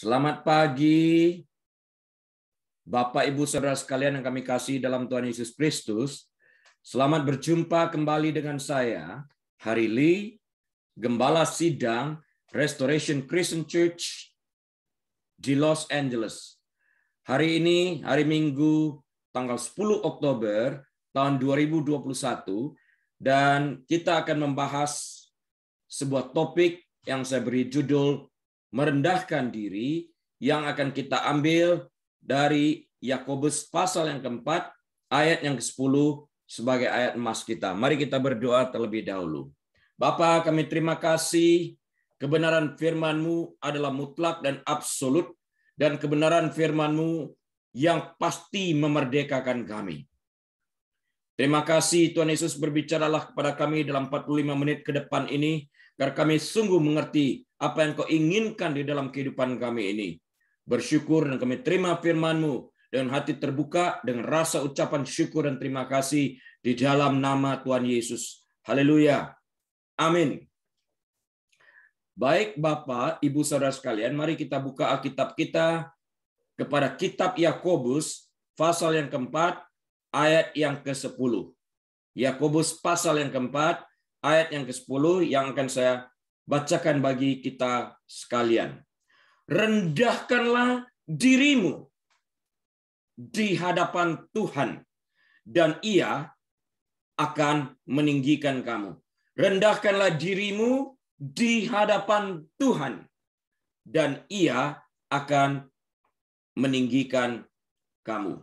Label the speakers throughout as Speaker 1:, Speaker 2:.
Speaker 1: Selamat pagi, Bapak, Ibu, Saudara sekalian yang kami kasih dalam Tuhan Yesus Kristus. Selamat berjumpa kembali dengan saya, Hari Lee, Gembala Sidang Restoration Christian Church di Los Angeles. Hari ini, hari Minggu, tanggal 10 Oktober tahun 2021, dan kita akan membahas sebuah topik yang saya beri judul merendahkan diri, yang akan kita ambil dari Yakobus pasal yang keempat, ayat yang ke-10 sebagai ayat emas kita. Mari kita berdoa terlebih dahulu. Bapa, kami terima kasih, kebenaran firman-Mu adalah mutlak dan absolut, dan kebenaran firman-Mu yang pasti memerdekakan kami. Terima kasih Tuhan Yesus, berbicaralah kepada kami dalam 45 menit ke depan ini, agar kami sungguh mengerti apa yang Kau inginkan di dalam kehidupan kami ini. Bersyukur dan kami terima firman-Mu dengan hati terbuka, dengan rasa ucapan syukur dan terima kasih di dalam nama Tuhan Yesus. Haleluya. Amin. Baik Bapak, Ibu, Saudara sekalian, mari kita buka Alkitab kita kepada kitab Yakobus, pasal yang keempat, ayat yang ke-10. Yakobus pasal yang keempat, ayat yang ke-10 yang akan saya bacakan bagi kita sekalian. Rendahkanlah dirimu di hadapan Tuhan, dan Ia akan meninggikan kamu. Rendahkanlah dirimu di hadapan Tuhan, dan Ia akan meninggikan kamu.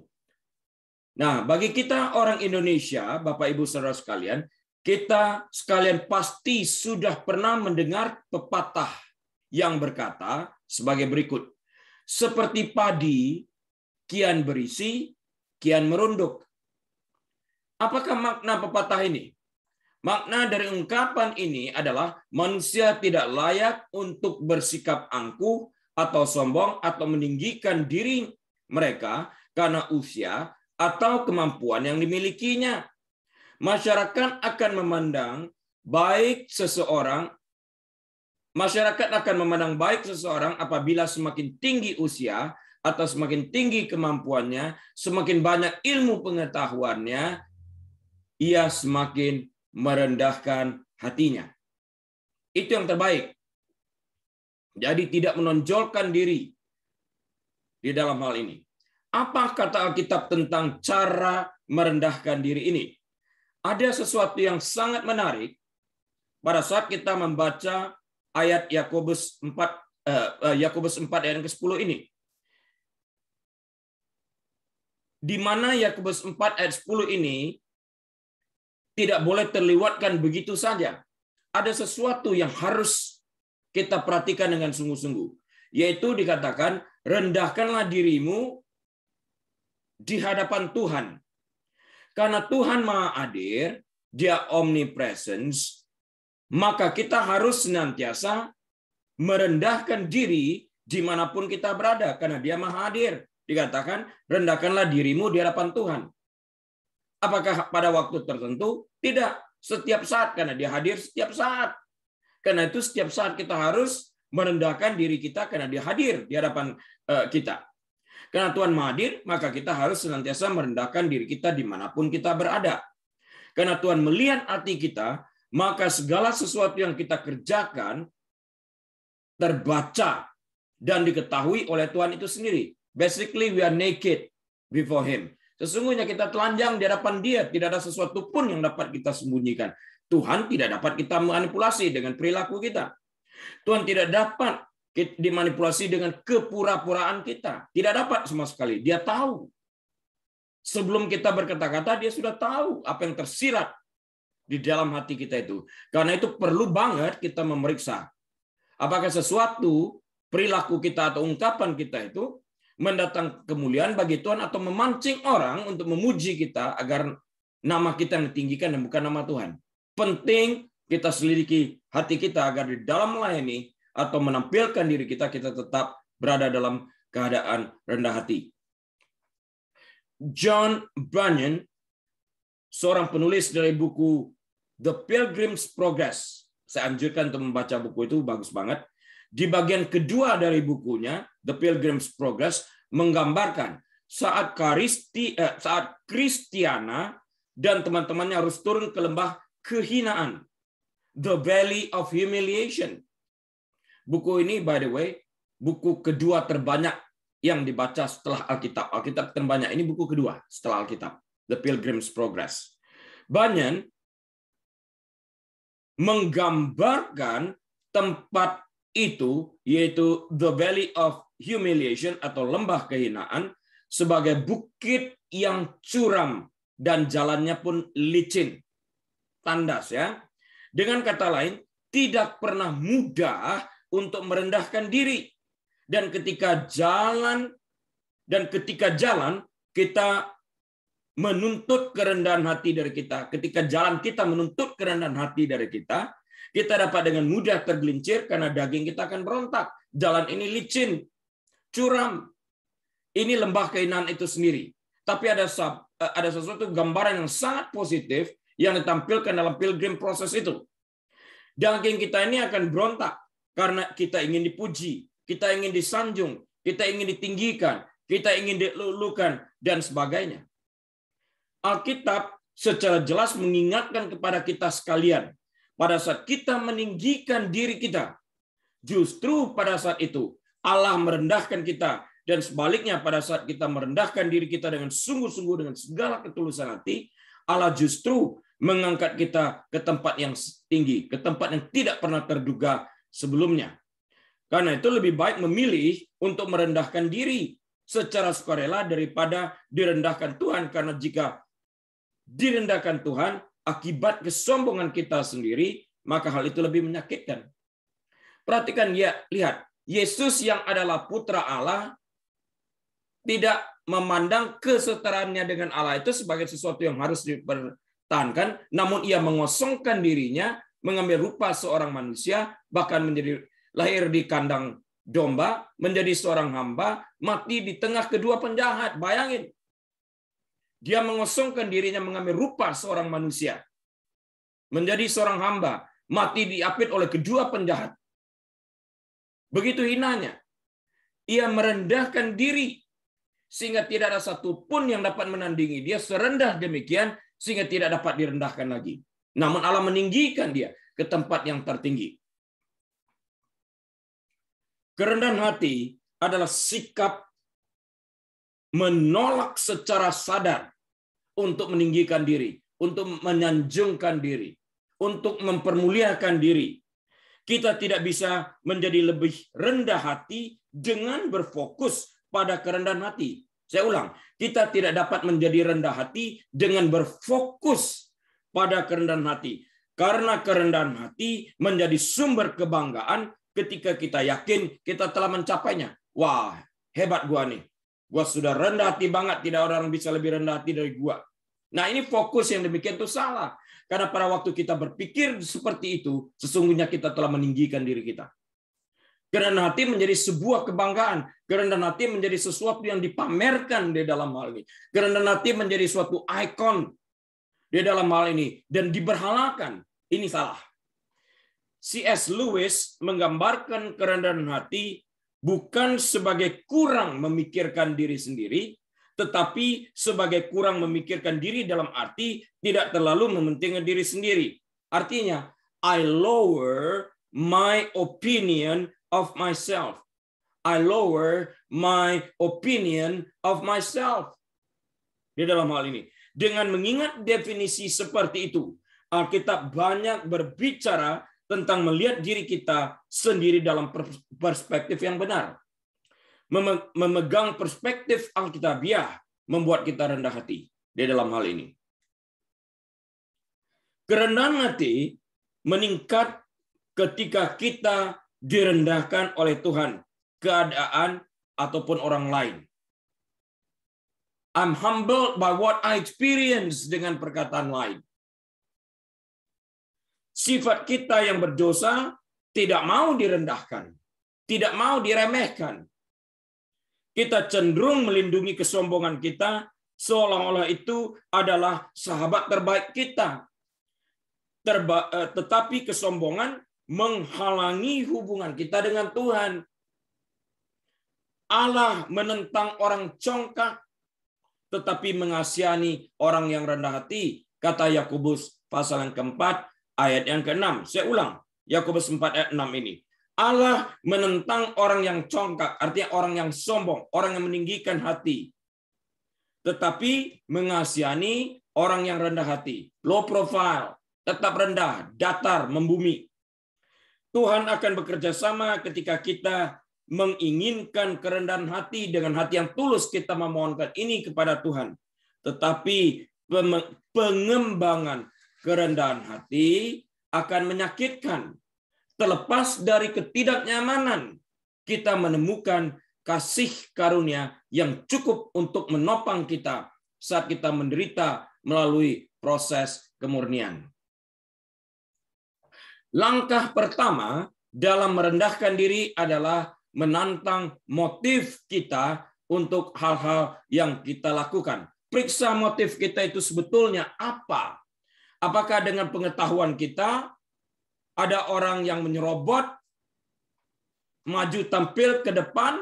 Speaker 1: Nah, bagi kita orang Indonesia, Bapak, Ibu, Saudara sekalian, kita sekalian pasti sudah pernah mendengar pepatah yang berkata sebagai berikut. Seperti padi, kian berisi, kian merunduk. Apakah makna pepatah ini? Makna dari ungkapan ini adalah manusia tidak layak untuk bersikap angkuh atau sombong atau meninggikan diri mereka karena usia atau kemampuan yang dimilikinya. Masyarakat akan memandang baik seseorang apabila semakin tinggi usia atau semakin tinggi kemampuannya, semakin banyak ilmu pengetahuannya, ia semakin merendahkan hatinya. Itu yang terbaik. Jadi tidak menonjolkan diri di dalam hal ini. Apa kata Alkitab tentang cara merendahkan diri ini? Ada sesuatu yang sangat menarik pada saat kita membaca ayat Yakobus 4 ayat yang ke-10 ini. Di mana Yakobus 4 ayat 10 ini tidak boleh terlewatkan begitu saja. Ada sesuatu yang harus kita perhatikan dengan sungguh-sungguh, yaitu dikatakan rendahkanlah dirimu di hadapan Tuhan. Karena Tuhan Maha Hadir, Dia omnipresence, maka kita harus senantiasa merendahkan diri dimanapun kita berada, karena Dia Maha Hadir. Dikatakan, rendahkanlah dirimu di hadapan Tuhan. Apakah pada waktu tertentu? Tidak. Setiap saat, karena Dia hadir setiap saat. Karena itu setiap saat kita harus merendahkan diri kita, karena Dia hadir di hadapan kita. Karena Tuhan Maha Hadir, maka kita harus senantiasa merendahkan diri kita dimanapun kita berada. Karena Tuhan melihat hati kita, maka segala sesuatu yang kita kerjakan terbaca dan diketahui oleh Tuhan itu sendiri. Basically, we are naked before Him. Sesungguhnya kita telanjang di hadapan Dia, tidak ada sesuatu pun yang dapat kita sembunyikan. Tuhan tidak dapat kita manipulasi dengan perilaku kita. Tuhan tidak dapat dimanipulasi dengan kepura-puraan kita. Tidak dapat sama sekali. Dia tahu. Sebelum kita berkata-kata, Dia sudah tahu apa yang tersirat di dalam hati kita itu. Karena itu perlu banget kita memeriksa apakah sesuatu perilaku kita atau ungkapan kita itu mendatang kemuliaan bagi Tuhan atau memancing orang untuk memuji kita agar nama kita yang ditinggikan dan bukan nama Tuhan. Penting kita selidiki hati kita agar di dalam melayani atau menampilkan diri kita, kita tetap berada dalam keadaan rendah hati. John Bunyan, seorang penulis dari buku The Pilgrim's Progress. Saya anjurkan untuk membaca buku itu, bagus banget. di bagian kedua dari bukunya, The Pilgrim's Progress, menggambarkan saat Kristiana dan teman-temannya harus turun ke lembah kehinaan, The Valley of Humiliation. Buku ini, by the way, buku kedua terbanyak yang dibaca setelah Alkitab. Alkitab terbanyak, ini buku kedua setelah Alkitab, The Pilgrim's Progress. Bunyan menggambarkan tempat itu, yaitu The Valley of Humiliation atau lembah kehinaan, sebagai bukit yang curam dan jalannya pun licin, tandas ya. Dengan kata lain, tidak pernah mudah untuk merendahkan diri. Dan ketika jalan kita menuntut kerendahan hati dari kita, ketika jalan kita menuntut kerendahan hati dari kita dapat dengan mudah tergelincir karena daging kita akan berontak. Jalan ini licin, curam. Ini lembah kehinaan itu sendiri. Tapi ada sesuatu gambaran yang sangat positif yang ditampilkan dalam pilgrim proses itu. Daging kita ini akan berontak karena kita ingin dipuji, kita ingin disanjung, kita ingin ditinggikan, kita ingin dilulukan, dan sebagainya. Alkitab secara jelas mengingatkan kepada kita sekalian, pada saat kita meninggikan diri kita, justru pada saat itu Allah merendahkan kita, dan sebaliknya pada saat kita merendahkan diri kita dengan sungguh-sungguh dengan segala ketulusan hati, Allah justru mengangkat kita ke tempat yang tinggi, ke tempat yang tidak pernah terduga sebelumnya. Karena itu lebih baik memilih untuk merendahkan diri secara sukarela daripada direndahkan Tuhan, karena jika direndahkan Tuhan akibat kesombongan kita sendiri, maka hal itu lebih menyakitkan. Perhatikan ya, lihat, Yesus yang adalah putra Allah tidak memandang kesetaraannya dengan Allah itu sebagai sesuatu yang harus dipertahankan, namun ia mengosongkan dirinya, mengambil rupa seorang manusia, bahkan menjadi lahir di kandang domba, menjadi seorang hamba, mati di tengah kedua penjahat. Bayangin, dia mengosongkan dirinya, mengambil rupa seorang manusia, menjadi seorang hamba, mati diapit oleh kedua penjahat. Begitu hinanya. Ia merendahkan diri sehingga tidak ada satupun yang dapat menandingi dia, serendah demikian sehingga tidak dapat direndahkan lagi. Namun Allah meninggikan dia ke tempat yang tertinggi. Kerendahan hati adalah sikap menolak secara sadar untuk meninggikan diri, untuk menyanjungkan diri, untuk mempermuliakan diri. Kita tidak bisa menjadi lebih rendah hati dengan berfokus pada kerendahan hati. Saya ulang, kita tidak dapat menjadi rendah hati dengan berfokus pada kerendahan hati. Karena kerendahan hati menjadi sumber kebanggaan ketika kita yakin kita telah mencapainya. Wah, hebat gua nih. Gua sudah rendah hati banget, tidak orang bisa lebih rendah hati dari gua. Nah, ini fokus yang demikian itu salah. Karena pada waktu kita berpikir seperti itu, sesungguhnya kita telah meninggikan diri kita. Kerendahan hati menjadi sebuah kebanggaan. Kerendahan hati menjadi sesuatu yang dipamerkan di dalam hal ini. Kerendahan hati menjadi suatu ikon di dalam hal ini. Dan diberhalakan. Ini salah. C.S. Lewis menggambarkan kerendahan hati bukan sebagai kurang memikirkan diri sendiri, tetapi sebagai kurang memikirkan diri dalam arti tidak terlalu mementingkan diri sendiri. Artinya, I lower my opinion of myself. I lower my opinion of myself. Di dalam hal ini. Dengan mengingat definisi seperti itu, Alkitab banyak berbicara tentang melihat diri kita sendiri dalam perspektif yang benar. Memegang perspektif Alkitabiah membuat kita rendah hati di dalam hal ini. Kerendahan hati meningkat ketika kita direndahkan oleh Tuhan, keadaan ataupun orang lain. I'm humbled by what I experience, dengan perkataan lain. Sifat kita yang berdosa tidak mau direndahkan, tidak mau diremehkan. Kita cenderung melindungi kesombongan kita seolah-olah itu adalah sahabat terbaik kita. Tetapi kesombongan menghalangi hubungan kita dengan Tuhan. Allah menentang orang congkak, tetapi mengasihani orang yang rendah hati. Kata Yakobus pasal yang keempat, ayat yang ke-6. Saya ulang, Yakobus 4 ayat 6 ini. Allah menentang orang yang congkak, artinya orang yang sombong, orang yang meninggikan hati. Tetapi mengasihani orang yang rendah hati. Low profile, tetap rendah, datar, membumi. Tuhan akan bekerja sama ketika kita menginginkan kerendahan hati dengan hati yang tulus kita memohonkan ini kepada Tuhan. Tetapi pengembangan kerendahan hati akan menyakitkan. Terlepas dari ketidaknyamanan, kita menemukan kasih karunia yang cukup untuk menopang kita saat kita menderita melalui proses kemurnian. Langkah pertama dalam merendahkan diri adalah menantang motif kita untuk hal-hal yang kita lakukan. Periksa motif kita itu sebetulnya apa? Apakah dengan pengetahuan kita ada orang yang menyerobot, maju tampil ke depan,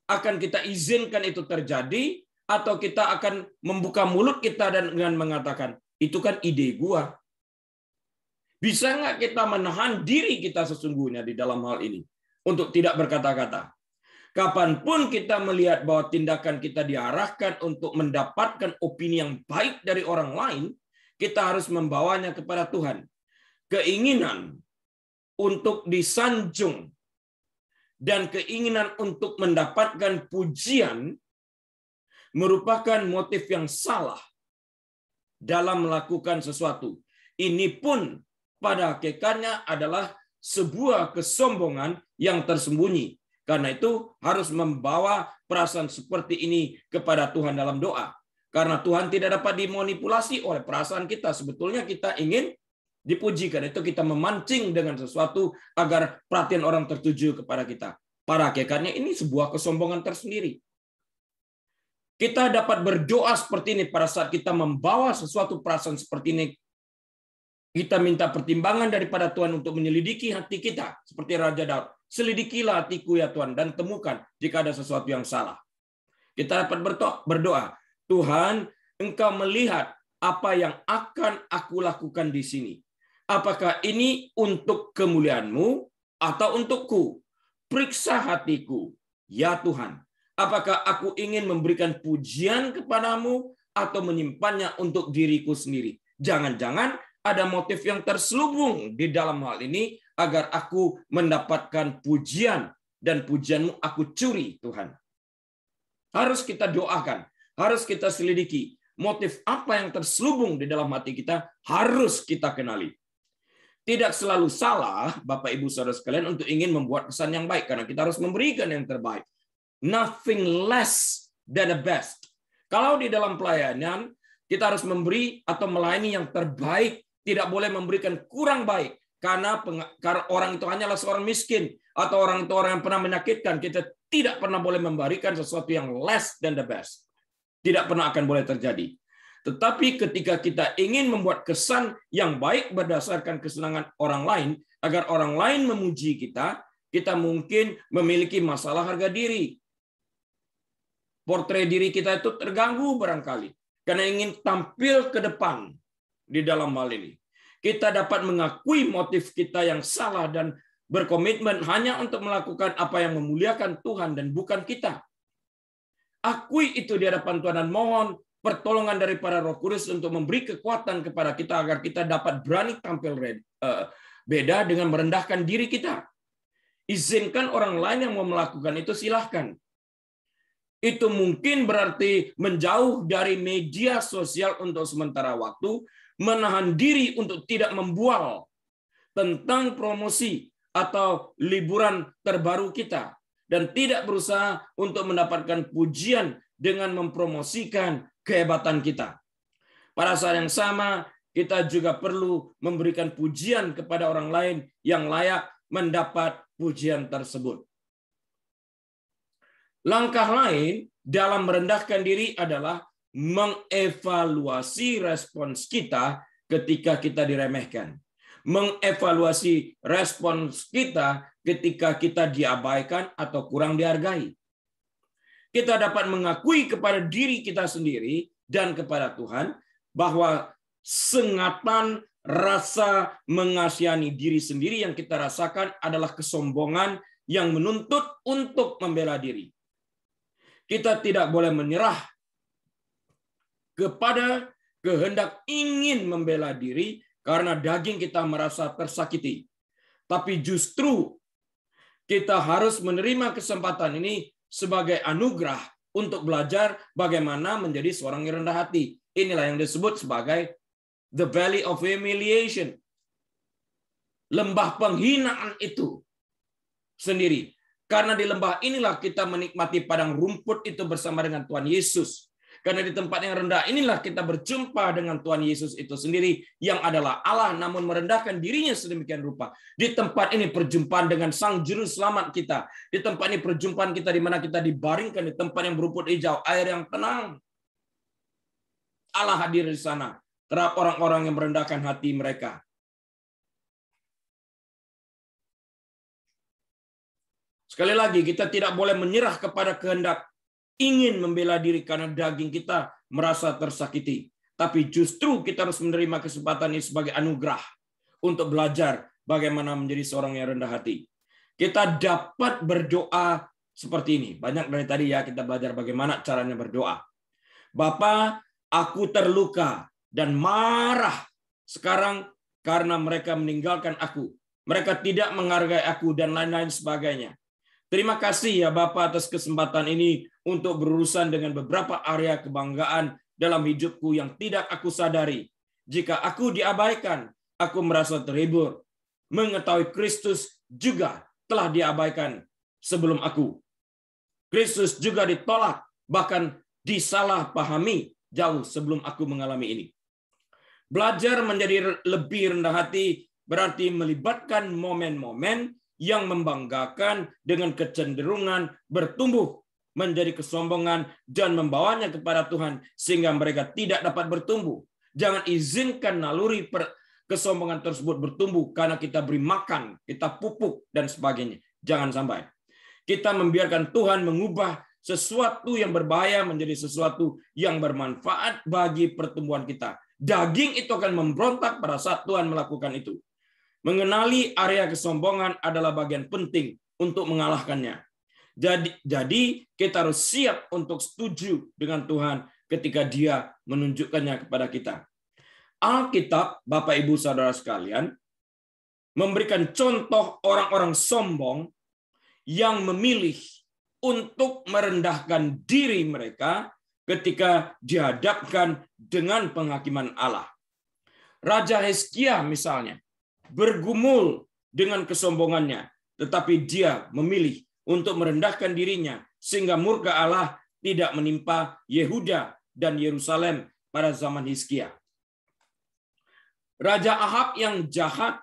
Speaker 1: akan kita izinkan itu terjadi, atau kita akan membuka mulut kita dan dengan mengatakan, itu kan ide gua. Bisa nggak kita menahan diri kita sesungguhnya di dalam hal ini untuk tidak berkata-kata? Kapanpun kita melihat bahwa tindakan kita diarahkan untuk mendapatkan opini yang baik dari orang lain, kita harus membawanya kepada Tuhan. Keinginan untuk disanjung dan keinginan untuk mendapatkan pujian merupakan motif yang salah dalam melakukan sesuatu. Ini pun pada hakikatnya adalah sebuah kesombongan yang tersembunyi. Karena itu harus membawa perasaan seperti ini kepada Tuhan dalam doa. Karena Tuhan tidak dapat dimanipulasi oleh perasaan kita. Sebetulnya kita ingin dipuji, karena itu kita memancing dengan sesuatu agar perhatian orang tertuju kepada kita. Pada hakikatnya ini sebuah kesombongan tersendiri. Kita dapat berdoa seperti ini pada saat kita membawa sesuatu perasaan seperti ini. Kita minta pertimbangan daripada Tuhan untuk menyelidiki hati kita. Seperti Raja Daud. Selidikilah hatiku ya Tuhan, dan temukan jika ada sesuatu yang salah. Kita dapat berdoa, Tuhan, Engkau melihat apa yang akan aku lakukan di sini. Apakah ini untuk kemuliaan-Mu atau untukku? Periksa hatiku, ya Tuhan. Apakah aku ingin memberikan pujian kepadamu atau menyimpannya untuk diriku sendiri? Jangan-jangan ada motif yang terselubung di dalam hal ini agar aku mendapatkan pujian, dan pujian-Mu aku curi, Tuhan. Harus kita doakan, harus kita selidiki. Motif apa yang terselubung di dalam hati kita harus kita kenali. Tidak selalu salah, Bapak Ibu Saudara sekalian, untuk ingin membuat kesan yang baik, karena kita harus memberikan yang terbaik. Nothing less than the best. Kalau di dalam pelayanan, kita harus memberi atau melayani yang terbaik, tidak boleh memberikan kurang baik. Karena orang itu hanyalah seorang miskin, atau orang itu orang yang pernah menyakitkan. Kita tidak pernah boleh memberikan sesuatu yang less than the best. Tidak pernah akan boleh terjadi. Tetapi ketika kita ingin membuat kesan yang baik berdasarkan kesenangan orang lain, agar orang lain memuji kita, kita mungkin memiliki masalah harga diri. Portret diri kita itu terganggu barangkali, karena ingin tampil ke depan di dalam hal ini. Kita dapat mengakui motif kita yang salah dan berkomitmen hanya untuk melakukan apa yang memuliakan Tuhan dan bukan kita. Akui itu di hadapan Tuhan dan mohon pertolongan daripada Roh Kudus untuk memberi kekuatan kepada kita agar kita dapat berani tampil beda dengan merendahkan diri kita. Izinkan orang lain yang mau melakukan itu, silahkan. Itu mungkin berarti menjauh dari media sosial untuk sementara waktu, menahan diri untuk tidak membual tentang promosi atau liburan terbaru kita, dan tidak berusaha untuk mendapatkan pujian dengan mempromosikan kehebatan kita. Pada saat yang sama, kita juga perlu memberikan pujian kepada orang lain yang layak mendapat pujian tersebut. Langkah lain dalam merendahkan diri adalah mengevaluasi respons kita ketika kita diremehkan. mengevaluasi respons kita ketika kita diabaikan atau kurang dihargai. Kita dapat mengakui kepada diri kita sendiri dan kepada Tuhan bahwa sengatan rasa mengasihani diri sendiri yang kita rasakan adalah kesombongan yang menuntut untuk membela diri. Kita tidak boleh menyerah kepada kehendak ingin membela diri karena daging kita merasa tersakiti. Tapi justru kita harus menerima kesempatan ini sebagai anugerah untuk belajar bagaimana menjadi seorang yang rendah hati. Inilah yang disebut sebagai the valley of humiliation. Lembah penghinaan itu sendiri. Karena di lembah inilah kita menikmati padang rumput itu bersama dengan Tuhan Yesus. Karena di tempat yang rendah inilah kita berjumpa dengan Tuhan Yesus itu sendiri yang adalah Allah namun merendahkan dirinya sedemikian rupa. Di tempat ini perjumpaan dengan Sang Juru Selamat kita. Di tempat ini perjumpaan kita di mana kita dibaringkan di tempat yang berumput hijau, air yang tenang. Allah hadir di sana terhadap orang-orang yang merendahkan hati mereka. Sekali lagi, kita tidak boleh menyerah kepada kehendak ingin membela diri karena daging kita merasa tersakiti. Tapi justru kita harus menerima kesempatan ini sebagai anugerah untuk belajar bagaimana menjadi seorang yang rendah hati. Kita dapat berdoa seperti ini. Banyak dari tadi ya kita belajar bagaimana caranya berdoa. Bapa, aku terluka dan marah sekarang karena mereka meninggalkan aku. Mereka tidak menghargai aku dan lain-lain sebagainya. Terima kasih ya Bapak atas kesempatan ini untuk berurusan dengan beberapa area kebanggaan dalam hidupku yang tidak aku sadari. Jika aku diabaikan, aku merasa terhibur. Mengetahui Kristus juga telah diabaikan sebelum aku. Kristus juga ditolak, bahkan disalahpahami jauh sebelum aku mengalami ini. Belajar menjadi lebih rendah hati berarti melibatkan momen-momen yang membanggakan dengan kecenderungan bertumbuh menjadi kesombongan dan membawanya kepada Tuhan sehingga mereka tidak dapat bertumbuh. Jangan izinkan naluri kesombongan tersebut bertumbuh karena kita beri makan, kita pupuk dan sebagainya. Jangan sampai. Kita membiarkan Tuhan mengubah sesuatu yang berbahaya menjadi sesuatu yang bermanfaat bagi pertumbuhan kita. Daging itu akan memberontak pada saat Tuhan melakukan itu. Mengenali area kesombongan adalah bagian penting untuk mengalahkannya. Jadi kita harus siap untuk setuju dengan Tuhan ketika Dia menunjukkannya kepada kita. Alkitab, Bapak Ibu Saudara sekalian, memberikan contoh orang-orang sombong yang memilih untuk merendahkan diri mereka ketika dihadapkan dengan penghakiman Allah. Raja Hizkia misalnya bergumul dengan kesombongannya, tetapi dia memilih untuk merendahkan dirinya sehingga murka Allah tidak menimpa Yehuda dan Yerusalem pada zaman Hizkia. Raja Ahab yang jahat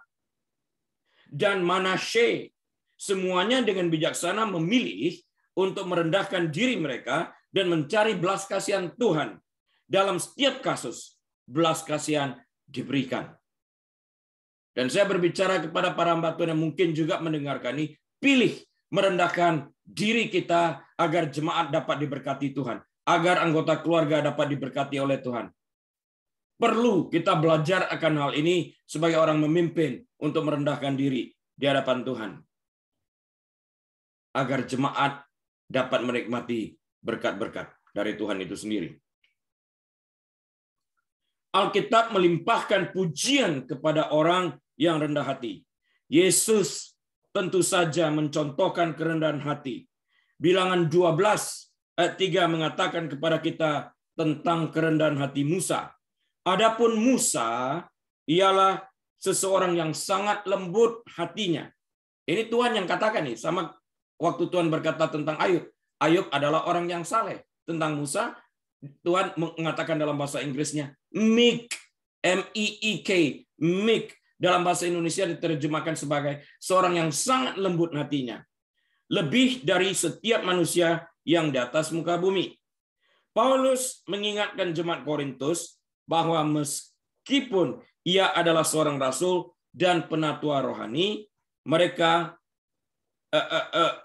Speaker 1: dan Manasye semuanya dengan bijaksana memilih untuk merendahkan diri mereka dan mencari belas kasihan Tuhan. Dalam setiap kasus, belas kasihan diberikan. Dan saya berbicara kepada para hamba Tuhan yang mungkin juga mendengarkan ini, pilih merendahkan diri kita agar jemaat dapat diberkati Tuhan, agar anggota keluarga dapat diberkati oleh Tuhan. Perlu kita belajar akan hal ini sebagai orang memimpin untuk merendahkan diri di hadapan Tuhan, agar jemaat dapat menikmati berkat-berkat dari Tuhan itu sendiri. Alkitab melimpahkan pujian kepada orang yang rendah hati. Yesus tentu saja mencontohkan kerendahan hati. Bilangan 12 ayat 3 mengatakan kepada kita tentang kerendahan hati Musa. Adapun Musa ialah seseorang yang sangat lembut hatinya. Ini Tuhan yang katakan nih, sama waktu Tuhan berkata tentang Ayub. Ayub adalah orang yang saleh. Tentang Musa, Tuhan mengatakan dalam bahasa Inggrisnya meek, M-E-E-K, meek. Dalam bahasa Indonesia diterjemahkan sebagai seorang yang sangat lembut hatinya. Lebih dari setiap manusia yang di atas muka bumi. Paulus mengingatkan jemaat Korintus bahwa meskipun ia adalah seorang rasul, dan penatua rohani. Mereka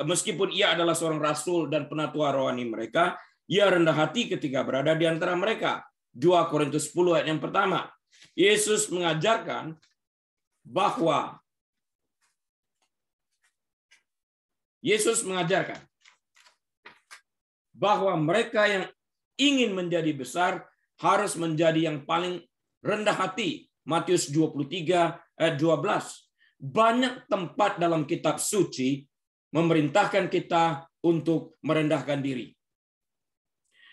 Speaker 1: meskipun ia adalah seorang rasul dan penatua rohani mereka, ia rendah hati ketika berada di antara mereka. 2 Korintus 10 ayat yang pertama. Yesus mengajarkan bahwa mereka yang ingin menjadi besar harus menjadi yang paling rendah hati. Matius 23 ayat 12. Banyak tempat dalam kitab suci memerintahkan kita untuk merendahkan diri.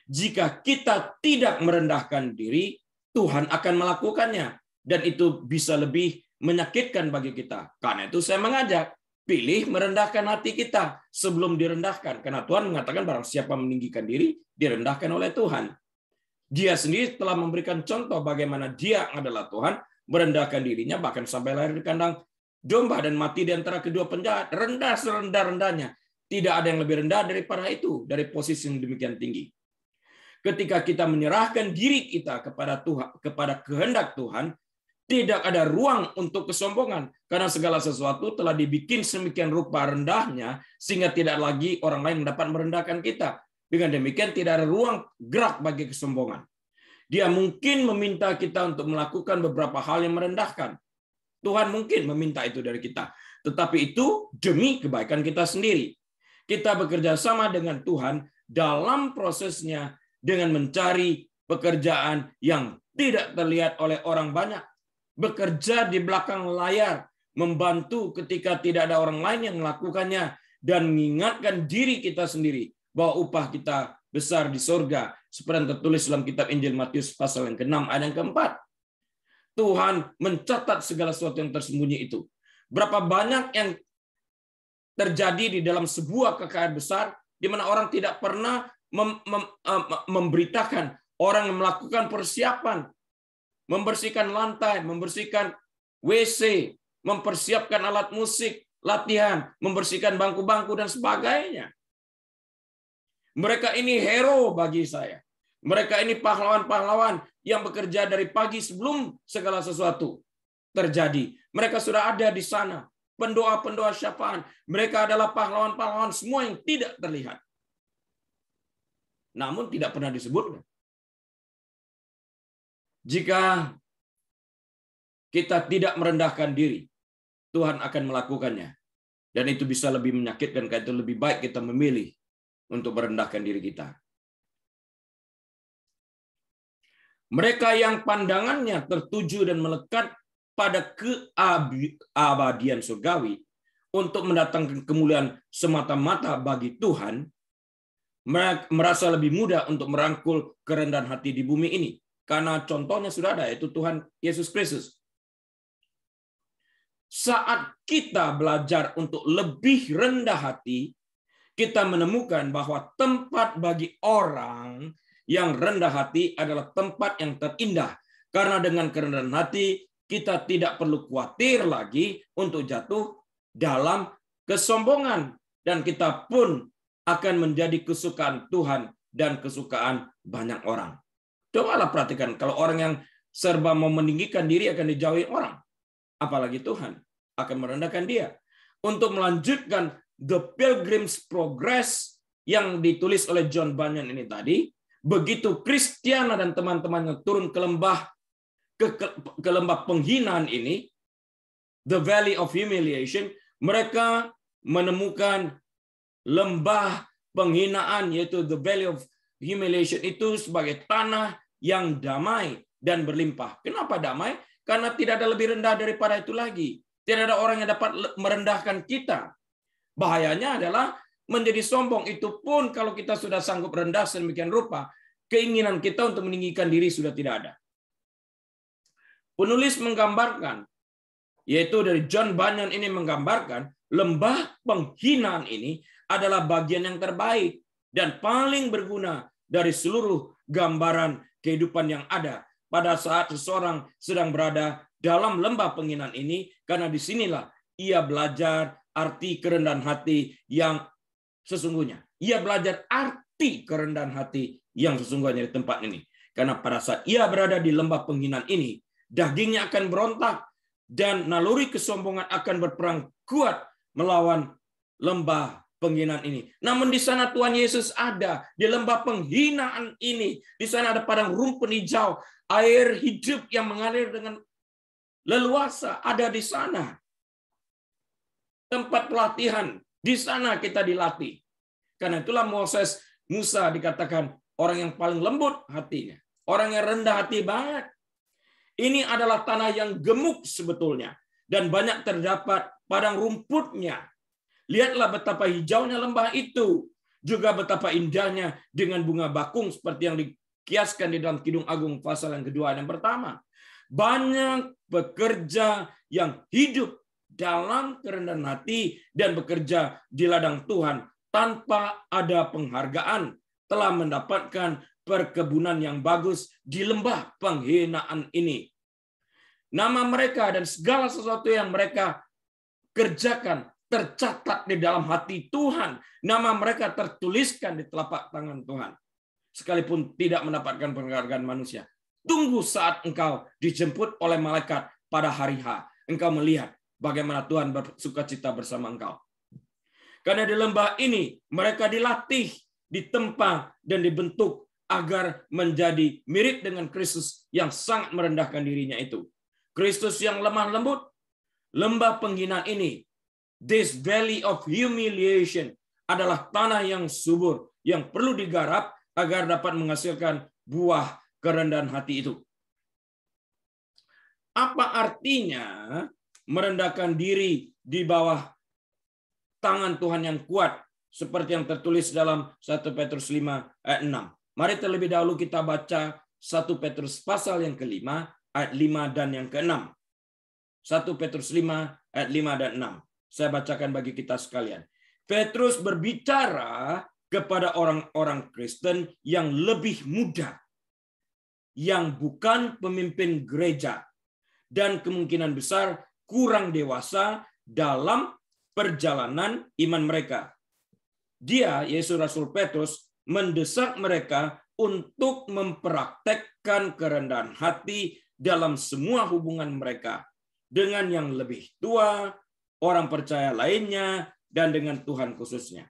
Speaker 1: Jika kita tidak merendahkan diri, Tuhan akan melakukannya. Dan itu bisa lebih menyakitkan bagi kita. Karena itu saya mengajak, pilih merendahkan hati kita sebelum direndahkan. Karena Tuhan mengatakan barang siapa meninggikan diri, direndahkan oleh Tuhan. Dia sendiri telah memberikan contoh bagaimana dia adalah Tuhan, merendahkan dirinya, bahkan sampai lahir di kandang domba dan mati di antara kedua penjahat. Rendah serendah-rendahnya. Tidak ada yang lebih rendah daripada itu, dari posisi yang demikian tinggi. Ketika kita menyerahkan diri kita kepada Tuhan, kepada kehendak Tuhan, tidak ada ruang untuk kesombongan, karena segala sesuatu telah dibikin semikian rupa rendahnya sehingga tidak lagi orang lain dapat merendahkan kita. Dengan demikian tidak ada ruang gerak bagi kesombongan. Dia mungkin meminta kita untuk melakukan beberapa hal yang merendahkan. Tuhan mungkin meminta itu dari kita, tetapi itu demi kebaikan kita sendiri. Kita bekerja sama dengan Tuhan dalam prosesnya dengan mencari pekerjaan yang tidak terlihat oleh orang banyak. Bekerja di belakang layar, membantu ketika tidak ada orang lain yang melakukannya, dan mengingatkan diri kita sendiri bahwa upah kita besar di surga, seperti yang tertulis dalam kitab Injil Matius pasal yang ke-6 ayat yang ke-4. Tuhan mencatat segala sesuatu yang tersembunyi itu. Berapa banyak yang terjadi di dalam sebuah kekayaan besar, di mana orang tidak pernah memberitakan orang yang melakukan persiapan, membersihkan lantai, membersihkan WC, mempersiapkan alat musik, latihan, membersihkan bangku-bangku, dan sebagainya. Mereka ini hero bagi saya. Mereka ini pahlawan-pahlawan yang bekerja dari pagi sebelum segala sesuatu terjadi. Mereka sudah ada di sana. Pendoa-pendoa syafaat. Mereka adalah pahlawan-pahlawan semua yang tidak terlihat. Namun tidak pernah disebutkan. Jika kita tidak merendahkan diri, Tuhan akan melakukannya. Dan itu bisa lebih menyakitkan, karena itu lebih baik kita memilih untuk merendahkan diri kita. Mereka yang pandangannya tertuju dan melekat pada keabadian surgawi untuk mendatangkan kemuliaan semata-mata bagi Tuhan, merasa lebih mudah untuk merangkul kerendahan hati di bumi ini. Karena contohnya sudah ada, yaitu Tuhan Yesus Kristus. Saat kita belajar untuk lebih rendah hati, kita menemukan bahwa tempat bagi orang yang rendah hati adalah tempat yang terindah. Karena dengan kerendahan hati, kita tidak perlu khawatir lagi untuk jatuh dalam kesombongan. Dan kita pun akan menjadi kesukaan Tuhan dan kesukaan banyak orang. Cobalah perhatikan, kalau orang yang serba mau meninggikan diri akan dijauhi orang. Apalagi Tuhan akan merendahkan dia. Untuk melanjutkan The Pilgrim's Progress yang ditulis oleh John Bunyan ini tadi, begitu Kristiana dan teman-temannya turun ke lembah penghinaan ini, The Valley of Humiliation, mereka menemukan lembah penghinaan, yaitu The Valley of Humiliation itu sebagai tanah yang damai dan berlimpah. Kenapa damai? Karena tidak ada lebih rendah daripada itu lagi. Tidak ada orang yang dapat merendahkan kita. Bahayanya adalah menjadi sombong. Itu pun kalau kita sudah sanggup rendah sedemikian rupa, keinginan kita untuk meninggikan diri sudah tidak ada. Penulis menggambarkan, yaitu dari John Bunyan ini menggambarkan, lembah penghinaan ini adalah bagian yang terbaik dan paling berguna dari seluruh gambaran kehidupan yang ada pada saat seseorang sedang berada dalam lembah penghinaan ini, karena disinilah ia belajar arti kerendahan hati yang sesungguhnya. Ia belajar arti kerendahan hati yang sesungguhnya di tempat ini. Karena pada saat ia berada di lembah penghinaan ini, dagingnya akan berontak, dan naluri kesombongan akan berperang kuat melawan lembah penghinaan ini. Namun di sana Tuhan Yesus ada, di lembah penghinaan ini. Di sana ada padang rumput hijau, air hidup yang mengalir dengan leluasa ada di sana. Tempat pelatihan, di sana kita dilatih. Karena itulah Musa dikatakan orang yang paling lembut hatinya. Orang yang rendah hati banget. Ini adalah tanah yang gemuk sebetulnya. Dan banyak terdapat padang rumputnya. Lihatlah betapa hijaunya lembah itu. Juga betapa indahnya dengan bunga bakung seperti yang dikiaskan di dalam Kidung Agung pasal yang kedua dan pertama. Banyak pekerja yang hidup dalam kerendahan hati dan bekerja di ladang Tuhan tanpa ada penghargaan telah mendapatkan perkebunan yang bagus di lembah penghinaan ini. Nama mereka dan segala sesuatu yang mereka kerjakan tercatat di dalam hati Tuhan. Nama mereka tertuliskan di telapak tangan Tuhan. Sekalipun tidak mendapatkan penghargaan manusia. Tunggu saat engkau dijemput oleh malaikat pada hari H. Engkau melihat bagaimana Tuhan bersukacita bersama engkau. Karena di lembah ini mereka dilatih, ditempa, dan dibentuk agar menjadi mirip dengan Kristus yang sangat merendahkan dirinya itu. Kristus yang lemah lembut, lembah penghinaan ini, this valley of humiliation, adalah tanah yang subur, yang perlu digarap agar dapat menghasilkan buah kerendahan hati itu. Apa artinya merendahkan diri di bawah tangan Tuhan yang kuat, seperti yang tertulis dalam 1 Petrus 5 ayat 6. Mari terlebih dahulu kita baca 1 Petrus pasal yang kelima, ayat 5 dan yang ke-6. 1 Petrus 5 ayat 5 dan 6. Saya bacakan bagi kita sekalian. Petrus berbicara kepada orang-orang Kristen yang lebih muda, yang bukan pemimpin gereja, dan kemungkinan besar kurang dewasa dalam perjalanan iman mereka. Dia, Yesus Rasul Petrus, mendesak mereka untuk mempraktekkan kerendahan hati dalam semua hubungan mereka dengan yang lebih tua, orang percaya lainnya, dan dengan Tuhan khususnya.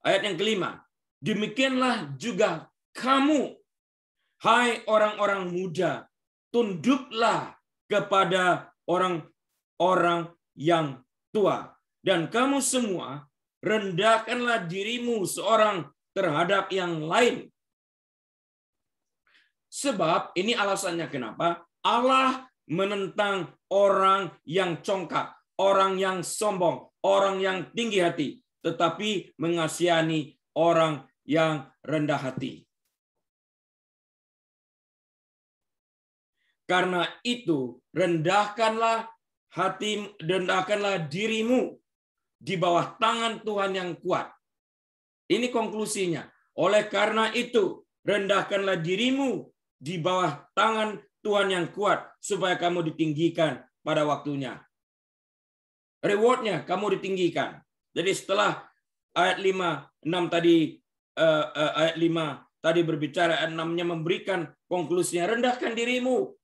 Speaker 1: Ayat yang kelima, demikianlah juga kamu, hai orang-orang muda, tunduklah kepada orang-orang yang tua. Dan kamu semua, rendahkanlah dirimu seorang terhadap yang lain. Sebab ini alasannya kenapa Allah menentang orang yang congkak, orang yang sombong, orang yang tinggi hati, tetapi mengasihani orang yang rendah hati. Karena itu, rendahkanlah dirimu di bawah tangan Tuhan yang kuat. Ini konklusinya. Oleh karena itu, rendahkanlah dirimu di bawah tangan Tuhan yang kuat, supaya kamu ditinggikan pada waktunya. Rewardnya kamu ditinggikan. Jadi setelah ayat 5, 6 tadi, ayat 5 tadi berbicara, ayat 6-nya memberikan konklusinya, rendahkan dirimu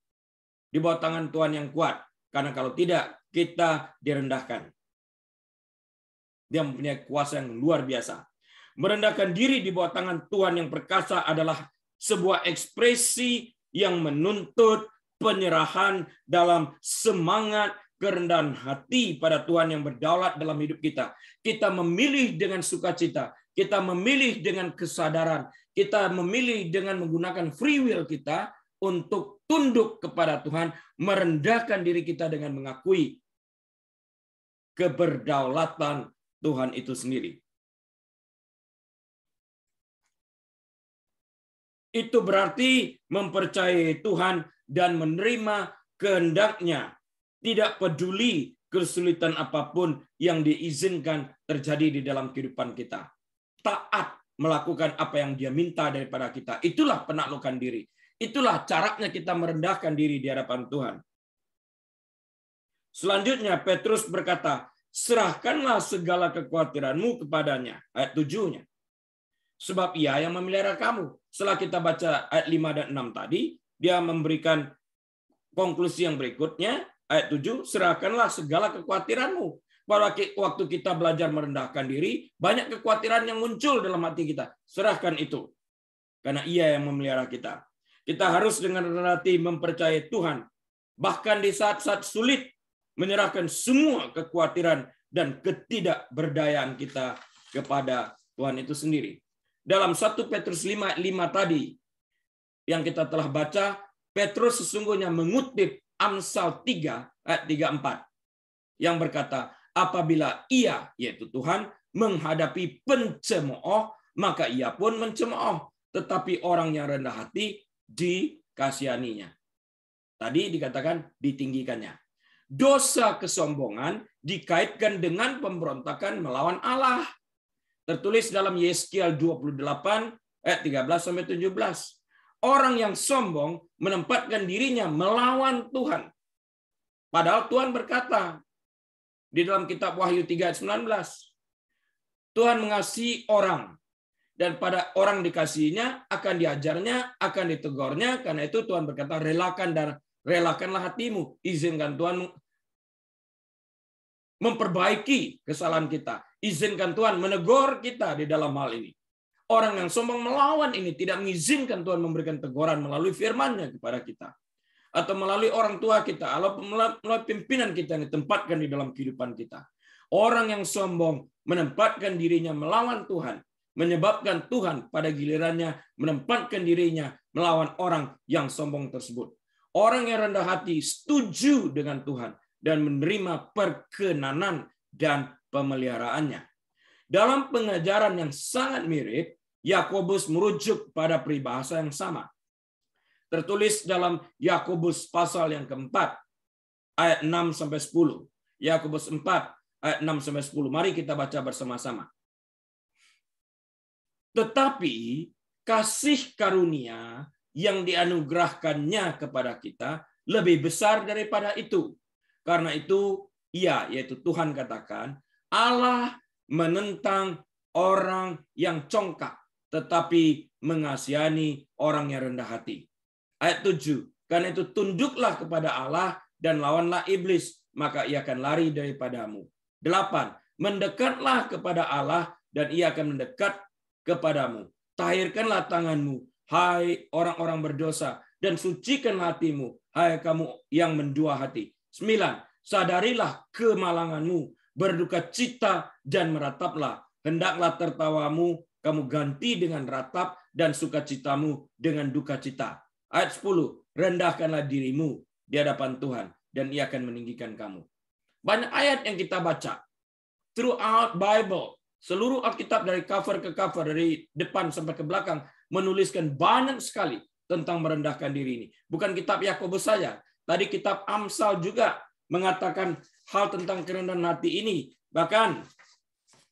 Speaker 1: di bawah tangan Tuhan yang kuat. Karena kalau tidak, kita direndahkan. Dia mempunyai kuasa yang luar biasa. Merendahkan diri di bawah tangan Tuhan yang perkasa adalah sebuah ekspresi yang menuntut penyerahan dalam semangat kerendahan hati pada Tuhan yang berdaulat dalam hidup kita. Kita memilih dengan sukacita, kita memilih dengan kesadaran, kita memilih dengan menggunakan free will kita untuk tunduk kepada Tuhan, merendahkan diri kita dengan mengakui keberdaulatan Tuhan itu sendiri. Itu berarti mempercayai Tuhan dan menerima kehendaknya. Tidak peduli kesulitan apapun yang diizinkan terjadi di dalam kehidupan kita. Taat melakukan apa yang Dia minta daripada kita. Itulah penaklukan diri. Itulah caranya kita merendahkan diri di hadapan Tuhan. Selanjutnya Petrus berkata, serahkanlah segala kekhawatiranmu kepadanya. Ayat 7-nya. Sebab Ia yang memelihara kamu. Setelah kita baca ayat 5 dan 6 tadi, dia memberikan konklusi yang berikutnya. Ayat 7, serahkanlah segala kekhawatiranmu. Pada waktu kita belajar merendahkan diri, banyak kekhawatiran yang muncul dalam hati kita. Serahkan itu. Karena Ia yang memelihara kita. Kita harus dengan rendah hati mempercayai Tuhan. Bahkan di saat-saat sulit, menyerahkan semua kekhawatiran dan ketidakberdayaan kita kepada Tuhan itu sendiri. Dalam 1 Petrus 5:5 tadi, yang kita telah baca, Petrus sesungguhnya mengutip Amsal 3 ayat 3-4 yang berkata, apabila ia, yaitu Tuhan, menghadapi pencemooh, maka ia pun mencemooh. Tetapi orang yang rendah hati dikasihaninya. Tadi dikatakan ditinggikannya. Dosa kesombongan dikaitkan dengan pemberontakan melawan Allah. Tertulis dalam Yeskiel 28 ayat 13-17. Orang yang sombong menempatkan dirinya melawan Tuhan. Padahal Tuhan berkata di dalam kitab Wahyu 3 ayat 19, Tuhan mengasihi orang, dan pada orang dikasihinya akan diajarnya, akan ditegurnya. Karena itu Tuhan berkata, relakanlah hatimu, izinkan Tuhan memperbaiki kesalahan kita, izinkan Tuhan menegur kita di dalam hal ini. Orang yang sombong melawan ini tidak mengizinkan Tuhan memberikan teguran melalui firman-Nya kepada kita. Atau melalui orang tua kita, atau melalui pimpinan kita yang ditempatkan di dalam kehidupan kita. Orang yang sombong menempatkan dirinya melawan Tuhan, menyebabkan Tuhan pada gilirannya menempatkan dirinya melawan orang yang sombong tersebut. Orang yang rendah hati setuju dengan Tuhan dan menerima perkenanan dan pemeliharaannya. Dalam pengajaran yang sangat mirip, Yakobus merujuk pada peribahasa yang sama. Tertulis dalam Yakobus pasal yang keempat, ayat 6-10. Yakobus 4, ayat 6-10. Mari kita baca bersama-sama. Tetapi kasih karunia yang dianugerahkannya kepada kita lebih besar daripada itu. Karena itu, Ia, yaitu Tuhan katakan, Allah menentang orang yang congkak, tetapi mengasihani orang yang rendah hati. Ayat 7, karena itu tunduklah kepada Allah dan lawanlah iblis, maka ia akan lari daripadamu. 8, mendekatlah kepada Allah dan ia akan mendekat kepadamu. Tahirkanlah tanganmu, hai orang-orang berdosa, dan sucikanlah hatimu, hai kamu yang mendua hati. 9, sadarilah kemalanganmu, berduka cita dan merataplah. Hendaklah tertawamu kamu ganti dengan ratap dan sukacitamu dengan duka cita. Ayat 10, rendahkanlah dirimu di hadapan Tuhan dan Ia akan meninggikan kamu. Banyak ayat yang kita baca throughout Bible. Seluruh Alkitab dari cover ke cover, dari depan sampai ke belakang, menuliskan banyak sekali tentang merendahkan diri ini. Bukan kitab Yakobus saja. Tadi kitab Amsal juga mengatakan hal tentang kerendahan hati ini. Bahkan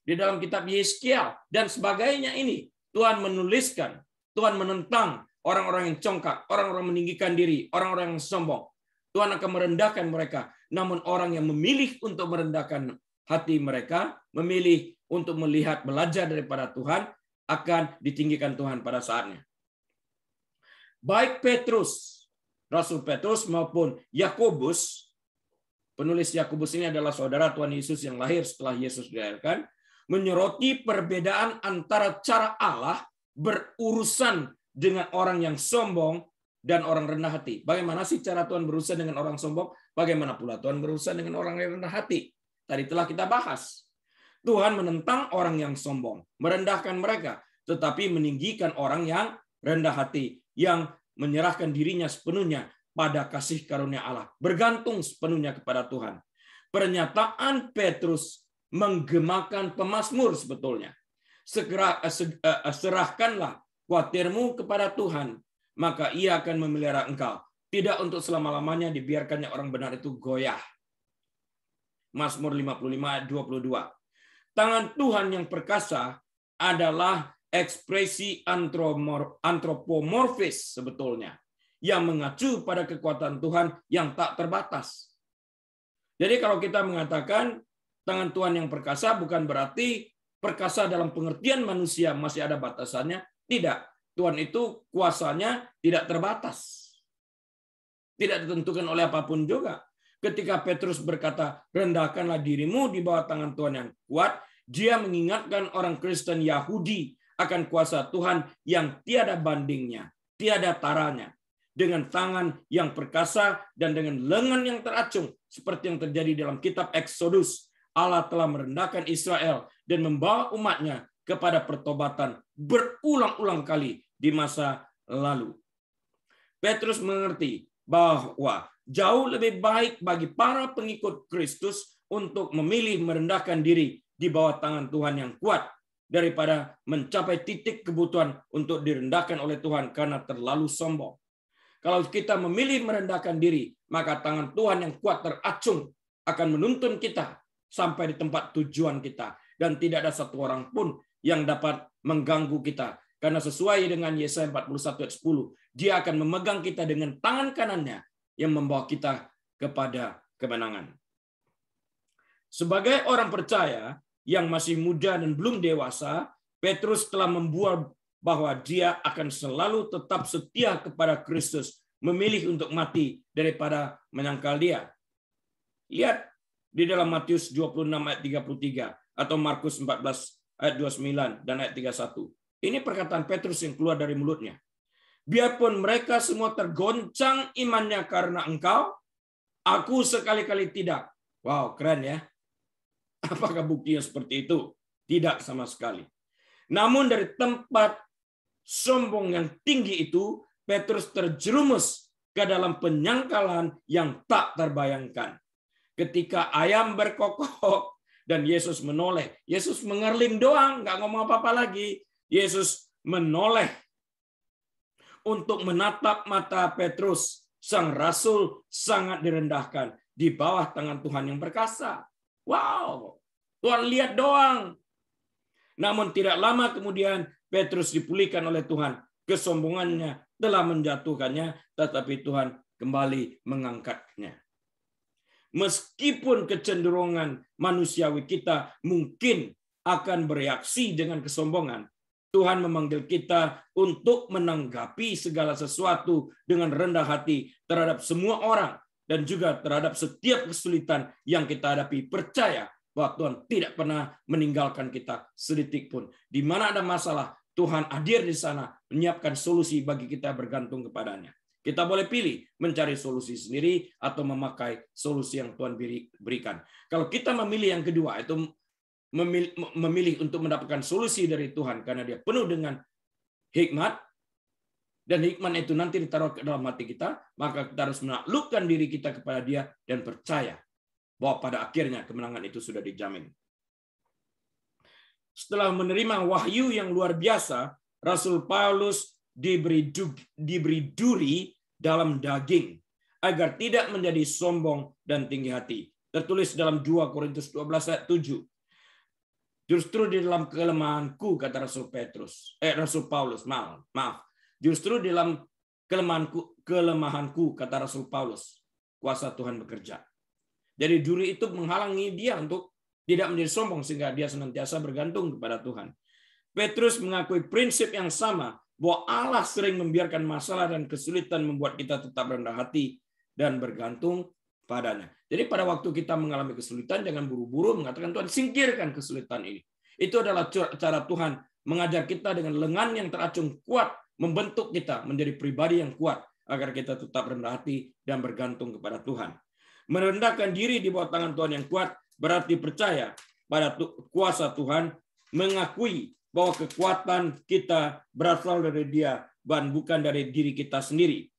Speaker 1: di dalam kitab Yeskiel dan sebagainya ini, Tuhan menuliskan, Tuhan menentang orang-orang yang congkak, orang-orang meninggikan diri, orang-orang yang sombong. Tuhan akan merendahkan mereka. Namun orang yang memilih untuk merendahkan hati mereka, memilih untuk melihat, belajar daripada Tuhan, akan ditinggikan Tuhan pada saatnya. Baik Petrus, Rasul Petrus maupun Yakobus, penulis Yakobus ini adalah saudara Tuhan Yesus yang lahir setelah Yesus dilahirkan, menyoroti perbedaan antara cara Allah berurusan dengan orang yang sombong dan orang rendah hati. Bagaimana sih cara Tuhan berurusan dengan orang sombong? Bagaimana pula Tuhan berurusan dengan orang yang rendah hati? Tadi telah kita bahas. Tuhan menentang orang yang sombong, merendahkan mereka, tetapi meninggikan orang yang rendah hati, yang menyerahkan dirinya sepenuhnya pada kasih karunia Allah, bergantung sepenuhnya kepada Tuhan. Pernyataan Petrus menggemakan pemazmur sebetulnya. Serahkanlah khawatirmu kepada Tuhan, maka Ia akan memelihara engkau. Tidak untuk selama-lamanya dibiarkannya orang benar itu goyah. Mazmur 55 ayat 22. Tangan Tuhan yang perkasa adalah ekspresi antropomorfis sebetulnya, yang mengacu pada kekuatan Tuhan yang tak terbatas. Jadi kalau kita mengatakan tangan Tuhan yang perkasa, bukan berarti perkasa dalam pengertian manusia masih ada batasannya. Tidak. Tuhan itu kuasanya tidak terbatas. Tidak ditentukan oleh apapun juga. Ketika Petrus berkata, rendahkanlah dirimu di bawah tangan Tuhan yang kuat, dia mengingatkan orang Kristen Yahudi akan kuasa Tuhan yang tiada bandingnya, tiada taranya. Dengan tangan yang perkasa dan dengan lengan yang teracung, seperti yang terjadi dalam kitab Exodus, Allah telah merendahkan Israel dan membawa umatnya kepada pertobatan berulang-ulang kali di masa lalu. Petrus mengerti bahwa jauh lebih baik bagi para pengikut Kristus untuk memilih merendahkan diri di bawah tangan Tuhan yang kuat daripada mencapai titik kebutuhan untuk direndahkan oleh Tuhan karena terlalu sombong. Kalau kita memilih merendahkan diri, maka tangan Tuhan yang kuat teracung akan menuntun kita sampai di tempat tujuan kita. Dan tidak ada satu orang pun yang dapat mengganggu kita. Karena sesuai dengan Yesaya 41 ayat 10, dia akan memegang kita dengan tangan kanannya yang membawa kita kepada kemenangan. Sebagai orang percaya yang masih muda dan belum dewasa, Petrus telah membuat bahwa dia akan selalu tetap setia kepada Kristus, memilih untuk mati daripada menyangkal dia. Lihat di dalam Matius 26 ayat 33 atau Markus 14 ayat 29 dan ayat 31. Ini perkataan Petrus yang keluar dari mulutnya. Biarpun mereka semua tergoncang imannya karena engkau, aku sekali-kali tidak. Wow, keren ya. Apakah buktinya seperti itu? Tidak sama sekali. Namun dari tempat sombong yang tinggi itu, Petrus terjerumus ke dalam penyangkalan yang tak terbayangkan. Ketika ayam berkokok dan Yesus menoleh, Yesus mengerling doang, nggak ngomong apa-apa lagi. Yesus menoleh untuk menatap mata Petrus. Sang rasul sangat direndahkan di bawah tangan Tuhan yang perkasa. Wow, Tuhan lihat doang. Namun tidak lama kemudian Petrus dipulihkan oleh Tuhan. Kesombongannya telah menjatuhkannya, tetapi Tuhan kembali mengangkatnya. Meskipun kecenderungan manusiawi kita mungkin akan bereaksi dengan kesombongan, Tuhan memanggil kita untuk menanggapi segala sesuatu dengan rendah hati terhadap semua orang dan juga terhadap setiap kesulitan yang kita hadapi. Percaya bahwa Tuhan tidak pernah meninggalkan kita sedetik pun. Di mana ada masalah, Tuhan hadir di sana, menyiapkan solusi bagi kita bergantung kepadanya. Kita boleh pilih mencari solusi sendiri atau memakai solusi yang Tuhan berikan. Kalau kita memilih yang kedua, itu memilih untuk mendapatkan solusi dari Tuhan karena dia penuh dengan hikmat, dan hikmat itu nanti ditaruh ke dalam hati kita, maka kita harus menaklukkan diri kita kepada dia dan percaya bahwa pada akhirnya kemenangan itu sudah dijamin. Setelah menerima wahyu yang luar biasa, Rasul Paulus diberi duri dalam daging agar tidak menjadi sombong dan tinggi hati. Tertulis dalam 2 Korintus 12 ayat 7. Justru di dalam kelemahanku, kata Rasul Paulus, maaf. Justru di dalam kelemahanku, kata Rasul Paulus, kuasa Tuhan bekerja. Jadi duri itu menghalangi dia untuk tidak menjadi sombong sehingga dia senantiasa bergantung kepada Tuhan. Petrus mengakui prinsip yang sama bahwa Allah sering membiarkan masalah dan kesulitan membuat kita tetap rendah hati dan bergantung padanya. Jadi pada waktu kita mengalami kesulitan, jangan buru-buru mengatakan Tuhan singkirkan kesulitan ini. Itu adalah cara Tuhan mengajar kita dengan lengan yang teracung kuat, membentuk kita menjadi pribadi yang kuat agar kita tetap rendah hati dan bergantung kepada Tuhan. Merendahkan diri di bawah tangan Tuhan yang kuat berarti percaya pada kuasa Tuhan, mengakui bahwa kekuatan kita berasal dari Dia dan bukan dari diri kita sendiri.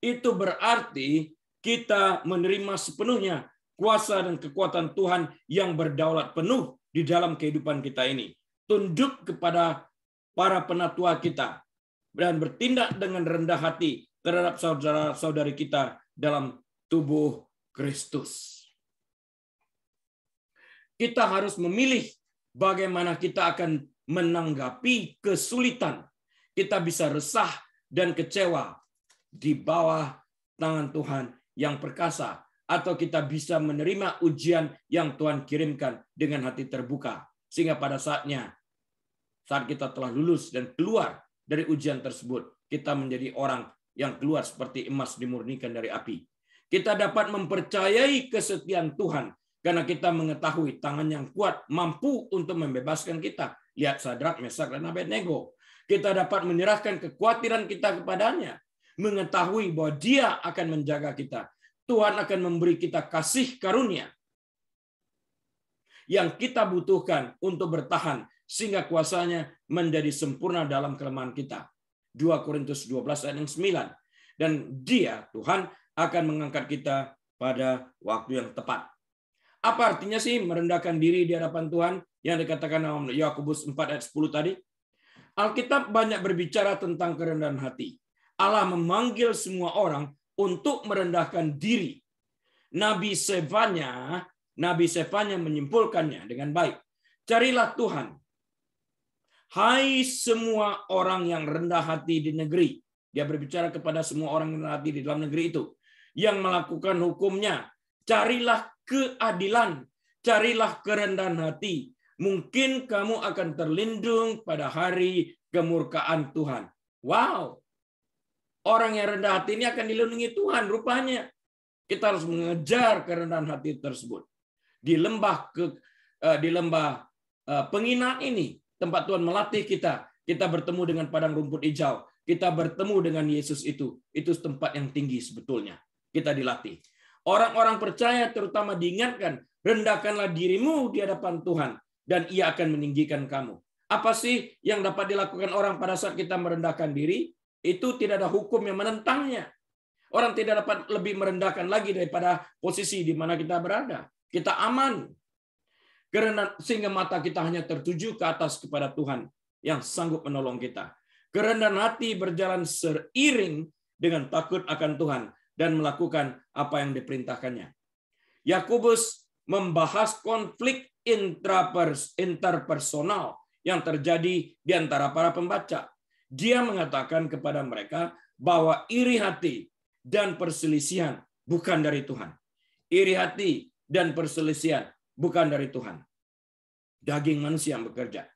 Speaker 1: Itu berarti kita menerima sepenuhnya kuasa dan kekuatan Tuhan yang berdaulat penuh di dalam kehidupan kita ini. Tunduk kepada para penatua kita dan bertindak dengan rendah hati terhadap saudara-saudari kita dalam tubuh Kristus. Kita harus memilih bagaimana kita akan menanggapi kesulitan. Kita bisa resah dan kecewa di bawah tangan Tuhan yang perkasa, atau kita bisa menerima ujian yang Tuhan kirimkan dengan hati terbuka, sehingga pada saat kita telah lulus dan keluar dari ujian tersebut, kita menjadi orang yang keluar seperti emas dimurnikan dari api. Kita dapat mempercayai kesetiaan Tuhan karena kita mengetahui tangan yang kuat mampu untuk membebaskan kita. Lihat Sadrak, Mesak, dan Abednego. Kita dapat menyerahkan kekhawatiran kita kepadanya, mengetahui bahwa Dia akan menjaga kita. Tuhan akan memberi kita kasih karunia yang kita butuhkan untuk bertahan sehingga kuasanya menjadi sempurna dalam kelemahan kita. 2 Korintus 12 ayat 9. Dan Dia, Tuhan, akan mengangkat kita pada waktu yang tepat. Apa artinya sih merendahkan diri di hadapan Tuhan yang dikatakan dalam Yakobus 4 ayat 10 tadi? Alkitab banyak berbicara tentang kerendahan hati. Allah memanggil semua orang untuk merendahkan diri. Nabi Sefanya menyimpulkannya dengan baik. Carilah Tuhan. Hai semua orang yang rendah hati di negeri. Dia berbicara kepada semua orang yang rendah hati di dalam negeri itu. Yang melakukan hukumnya. Carilah keadilan. Carilah kerendahan hati. Mungkin kamu akan terlindung pada hari kemurkaan Tuhan. Wow. Orang yang rendah hati ini akan dilindungi Tuhan rupanya. Kita harus mengejar kerendahan hati tersebut. Di lembah penghinaan ini, tempat Tuhan melatih kita. Kita bertemu dengan padang rumput hijau. Kita bertemu dengan Yesus itu. Itu tempat yang tinggi sebetulnya. Kita dilatih. Orang-orang percaya terutama diingatkan, rendahkanlah dirimu di hadapan Tuhan, dan Ia akan meninggikan kamu. Apa sih yang dapat dilakukan orang pada saat kita merendahkan diri? Itu tidak ada hukum yang menentangnya. Orang tidak dapat lebih merendahkan lagi daripada posisi di mana kita berada. Kita aman. Karena sehingga mata kita hanya tertuju ke atas kepada Tuhan yang sanggup menolong kita. Kerendahan hati berjalan seiring dengan takut akan Tuhan dan melakukan apa yang diperintahkannya. Yakobus membahas konflik interpersonal yang terjadi di antara para pembaca. Dia mengatakan kepada mereka bahwa iri hati dan perselisihan bukan dari Tuhan. Iri hati dan perselisihan bukan dari Tuhan. Daging manusia yang bekerja.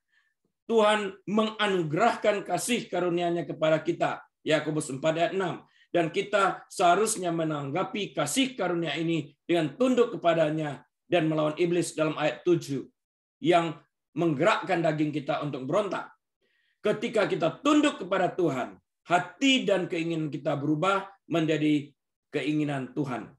Speaker 1: Tuhan menganugerahkan kasih karunia-Nya kepada kita. Yakobus 4 ayat 6. Dan kita seharusnya menanggapi kasih karunia ini dengan tunduk kepadanya dan melawan iblis dalam ayat 7 yang menggerakkan daging kita untuk berontak. Ketika kita tunduk kepada Tuhan, hati dan keinginan kita berubah menjadi keinginan Tuhan.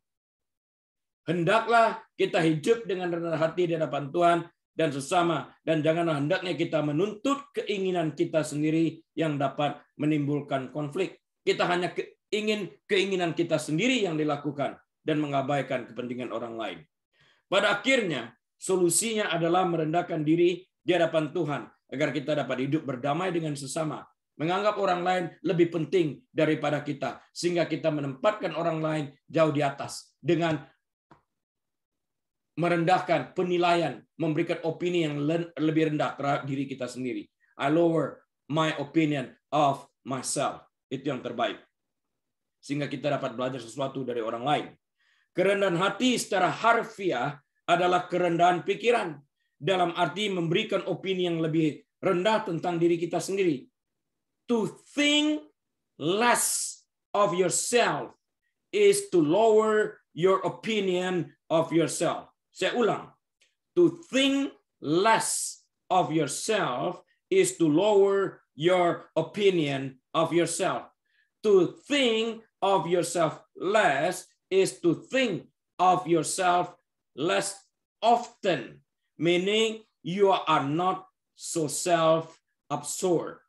Speaker 1: Hendaklah kita hidup dengan rendah hati di hadapan Tuhan dan sesama, dan janganlah hendaknya kita menuntut keinginan kita sendiri yang dapat menimbulkan konflik. Kita hanya ingin keinginan kita sendiri yang dilakukan dan mengabaikan kepentingan orang lain. Pada akhirnya, solusinya adalah merendahkan diri di hadapan Tuhan agar kita dapat hidup berdamai dengan sesama, menganggap orang lain lebih penting daripada kita, sehingga kita menempatkan orang lain jauh di atas dengan merendahkan penilaian, memberikan opini yang lebih rendah terhadap diri kita sendiri. I lower my opinion of myself. Itu yang terbaik. Sehingga kita dapat belajar sesuatu dari orang lain. Kerendahan hati secara harfiah adalah kerendahan pikiran. Dalam arti memberikan opini yang lebih rendah tentang diri kita sendiri. To think less of yourself is to lower your opinion of yourself. Saya ulang. To think less of yourself is to lower your opinion of yourself. To think of yourself less is to think of yourself less often, meaning you are not so self-absorbed.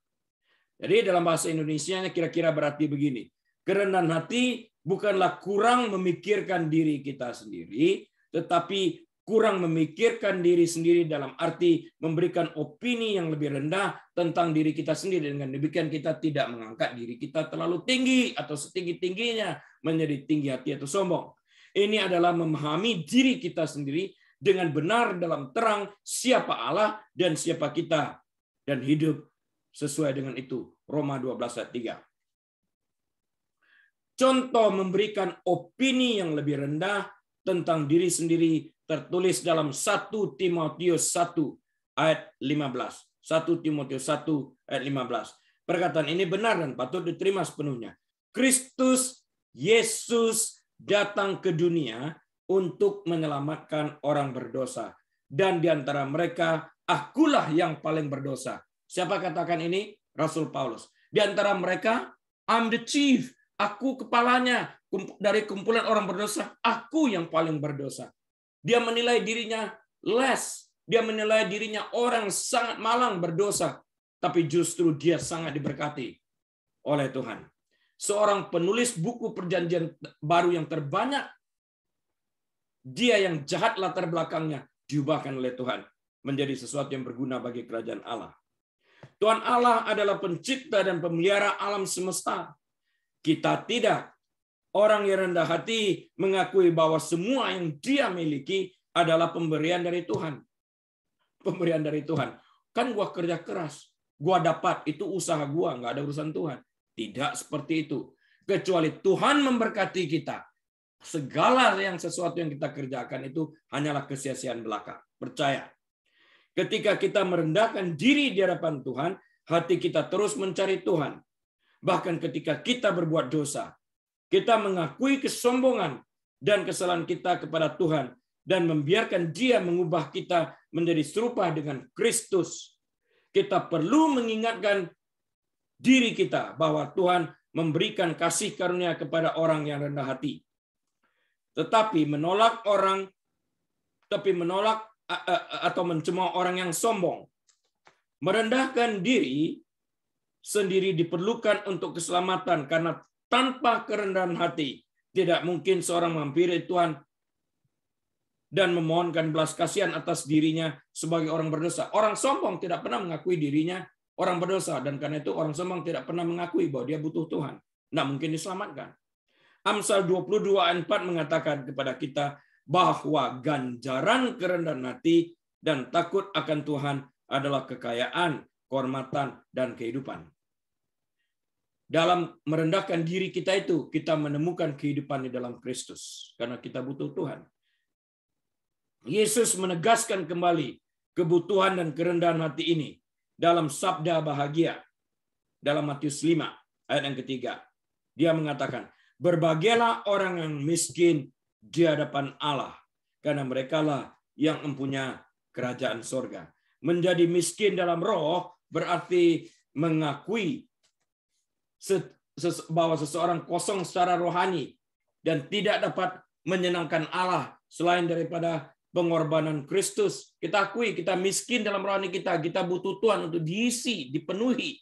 Speaker 1: Jadi dalam bahasa Indonesianya kira-kira berarti begini. Kerendahan hati bukanlah kurang memikirkan diri kita sendiri, tetapi kurang memikirkan diri sendiri dalam arti memberikan opini yang lebih rendah tentang diri kita sendiri. Dengan demikian kita tidak mengangkat diri kita terlalu tinggi atau setinggi-tingginya menjadi tinggi hati atau sombong. Ini adalah memahami diri kita sendiri dengan benar dalam terang siapa Allah dan siapa kita, dan hidup sesuai dengan itu. Roma 12 ayat 3. Contoh memberikan opini yang lebih rendah tentang diri sendiri tertulis dalam 1 Timotius 1 ayat 15. 1 Timotius 1 ayat 15. Perkataan ini benar dan patut diterima sepenuhnya. Kristus Yesus datang ke dunia untuk menyelamatkan orang berdosa. Dan di antara mereka, akulah yang paling berdosa. Siapa katakan ini? Rasul Paulus. Di antara mereka, I'm the chief. Aku kepalanya. Dari kumpulan orang berdosa, aku yang paling berdosa. Dia menilai dirinya less. Dia menilai dirinya orang sangat malang berdosa. Tapi justru dia sangat diberkati oleh Tuhan. Seorang penulis buku Perjanjian Baru yang terbanyak, dia yang jahat latar belakangnya diubahkan oleh Tuhan menjadi sesuatu yang berguna bagi kerajaan Allah. Tuhan Allah adalah pencipta dan pemelihara alam semesta. Kita tidak. Orang yang rendah hati mengakui bahwa semua yang dia miliki adalah pemberian dari Tuhan. Pemberian dari Tuhan. Kan gua kerja keras, gua dapat, itu usaha gua, nggak ada urusan Tuhan. Tidak seperti itu. Kecuali Tuhan memberkati kita. Segala yang sesuatu yang kita kerjakan itu hanyalah kesia-siaan belaka. Percaya. Ketika kita merendahkan diri di hadapan Tuhan, hati kita terus mencari Tuhan. Bahkan ketika kita berbuat dosa, kita mengakui kesombongan dan kesalahan kita kepada Tuhan dan membiarkan Dia mengubah kita menjadi serupa dengan Kristus. Kita perlu mengingatkan diri kita bahwa Tuhan memberikan kasih karunia kepada orang yang rendah hati. Tetapi menolak atau mencemooh orang yang sombong. Merendahkan diri sendiri diperlukan untuk keselamatan, karena tanpa kerendahan hati tidak mungkin seorang menghampiri Tuhan dan memohonkan belas kasihan atas dirinya sebagai orang berdosa. Orang sombong tidak pernah mengakui dirinya orang berdosa, dan karena itu orang sombong tidak pernah mengakui bahwa dia butuh Tuhan. Tidak mungkin diselamatkan. Amsal 22 ayat 4 mengatakan kepada kita bahwa ganjaran kerendahan hati dan takut akan Tuhan adalah kekayaan, kehormatan, dan kehidupan. Dalam merendahkan diri kita itu, kita menemukan kehidupan di dalam Kristus. Karena kita butuh Tuhan. Yesus menegaskan kembali kebutuhan dan kerendahan hati ini dalam sabda bahagia. Dalam Matius 5, ayat yang ketiga. Dia mengatakan, berbahagialah orang yang miskin di hadapan Allah, karena merekalah yang mempunyai kerajaan sorga. Menjadi miskin dalam roh berarti mengakui bahwa seseorang kosong secara rohani dan tidak dapat menyenangkan Allah selain daripada pengorbanan Kristus. Kita akui kita miskin dalam rohani kita butuh Tuhan untuk diisi, dipenuhi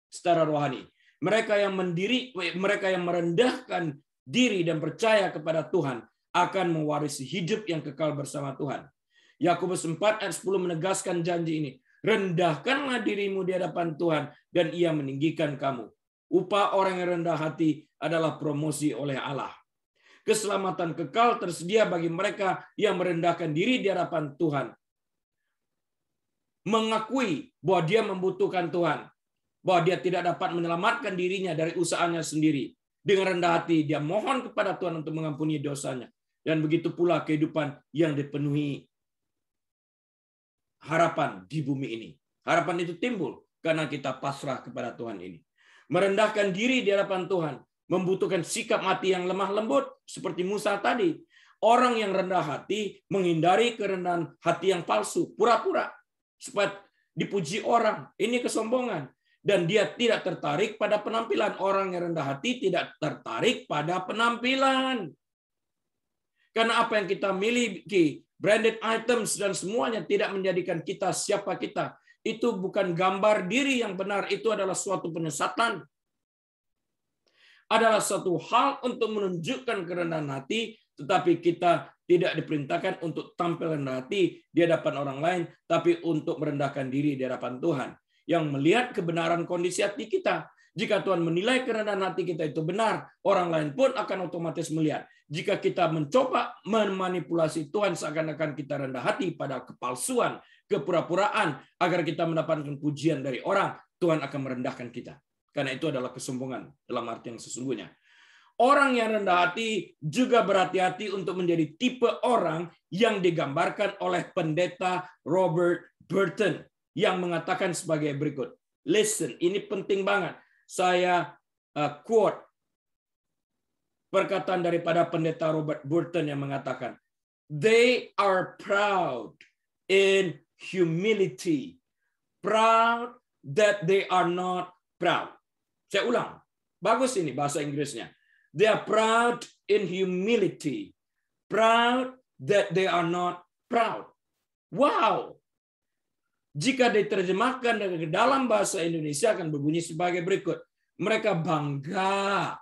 Speaker 1: secara rohani. Mereka yang merendahkan diri dan percaya kepada Tuhan akan mewarisi hidup yang kekal bersama Tuhan. Yakobus 4 ayat 10 menegaskan janji ini. Rendahkanlah dirimu di hadapan Tuhan dan Ia meninggikan kamu. Upah orang yang rendah hati adalah promosi oleh Allah. Keselamatan kekal tersedia bagi mereka yang merendahkan diri di hadapan Tuhan. Mengakui bahwa dia membutuhkan Tuhan. Bahwa dia tidak dapat menyelamatkan dirinya dari usahanya sendiri. Dengan rendah hati, dia mohon kepada Tuhan untuk mengampuni dosanya. Dan begitu pula kehidupan yang dipenuhi harapan di bumi ini. Harapan itu timbul karena kita pasrah kepada Tuhan ini. Merendahkan diri di hadapan Tuhan membutuhkan sikap hati yang lemah lembut seperti Musa tadi. Orang yang rendah hati menghindari kerendahan hati yang palsu, pura-pura supaya dipuji orang. Ini kesombongan. Dan dia tidak tertarik pada penampilan. Orang yang rendah hati tidak tertarik pada penampilan. Karena apa yang kita miliki, branded items dan semuanya tidak menjadikan kita siapa kita. Itu bukan gambar diri yang benar. Itu adalah suatu penyesatan. Adalah suatu hal untuk menunjukkan kerendahan hati, tetapi kita tidak diperintahkan untuk tampil rendah hati di hadapan orang lain, tapi untuk merendahkan diri di hadapan Tuhan yang melihat kebenaran kondisi hati kita. Jika Tuhan menilai kerendahan hati kita itu benar, orang lain pun akan otomatis melihat. Jika kita mencoba memanipulasi Tuhan seakan-akan kita rendah hati pada kepalsuan, kepura-puraan, agar kita mendapatkan pujian dari orang, Tuhan akan merendahkan kita. Karena itu adalah kesombongan dalam arti yang sesungguhnya. Orang yang rendah hati juga berhati-hati untuk menjadi tipe orang yang digambarkan oleh pendeta Robert Burton yang mengatakan sebagai berikut. Listen, ini penting banget. Saya quote perkataan daripada pendeta Robert Burton yang mengatakan, they are proud in humility, proud that they are not proud. Saya ulang, bagus ini bahasa Inggrisnya. They are proud in humility, proud that they are not proud. Wow. Jika diterjemahkan ke dalam bahasa Indonesia akan berbunyi sebagai berikut. Mereka bangga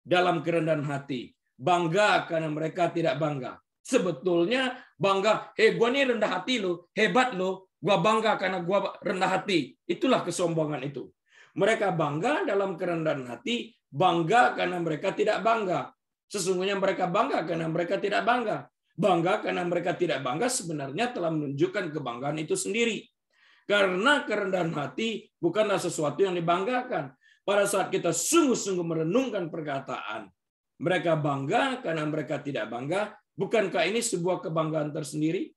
Speaker 1: dalam kerendahan hati. Bangga karena mereka tidak bangga. Sebetulnya bangga, gua nih rendah hati lo, hebat lo, gua bangga karena gua rendah hati. Itulah kesombongan itu. Mereka bangga dalam kerendahan hati, bangga karena mereka tidak bangga. Sesungguhnya mereka bangga karena mereka tidak bangga. Bangga karena mereka tidak bangga sebenarnya telah menunjukkan kebanggaan itu sendiri. Karena kerendahan hati bukanlah sesuatu yang dibanggakan. Pada saat kita sungguh-sungguh merenungkan perkataan, mereka bangga karena mereka tidak bangga. Bukankah ini sebuah kebanggaan tersendiri?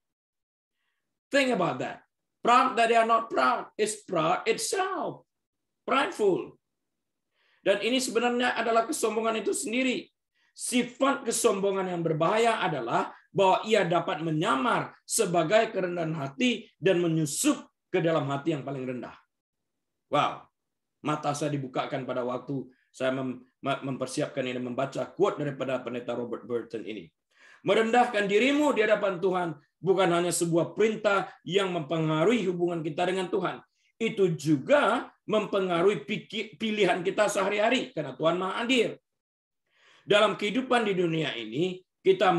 Speaker 1: Think about that. Proud that they are not proud is proud itself. Prideful. Dan ini sebenarnya adalah kesombongan itu sendiri. Sifat kesombongan yang berbahaya adalah bahwa ia dapat menyamar sebagai kerendahan hati dan menyusup ke dalam hati yang paling rendah. Wow, mata saya dibukakan pada waktu saya mempersiapkan ini, membaca quote daripada pendeta Robert Burton ini. Merendahkan dirimu di hadapan Tuhan bukan hanya sebuah perintah yang mempengaruhi hubungan kita dengan Tuhan. Itu juga mempengaruhi pilihan kita sehari-hari, karena Tuhan Maha Adil. Dalam kehidupan di dunia ini, kita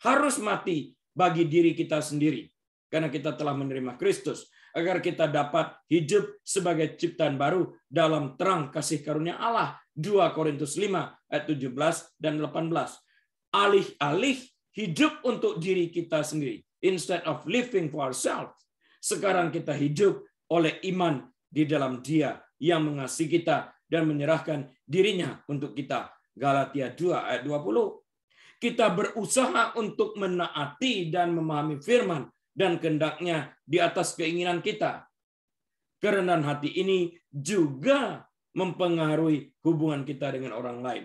Speaker 1: harus mati bagi diri kita sendiri. Karena kita telah menerima Kristus, agar kita dapat hidup sebagai ciptaan baru dalam terang kasih karunia Allah. 2 Korintus 5 ayat 17 dan 18. Alih-alih hidup untuk diri kita sendiri, instead of living for ourselves, sekarang kita hidup oleh iman di dalam Dia yang mengasihi kita dan menyerahkan dirinya untuk kita. Galatia 2 ayat 20. Kita berusaha untuk menaati dan memahami firman dan kehendaknya di atas keinginan kita. Kerendahan hati ini juga mempengaruhi hubungan kita dengan orang lain.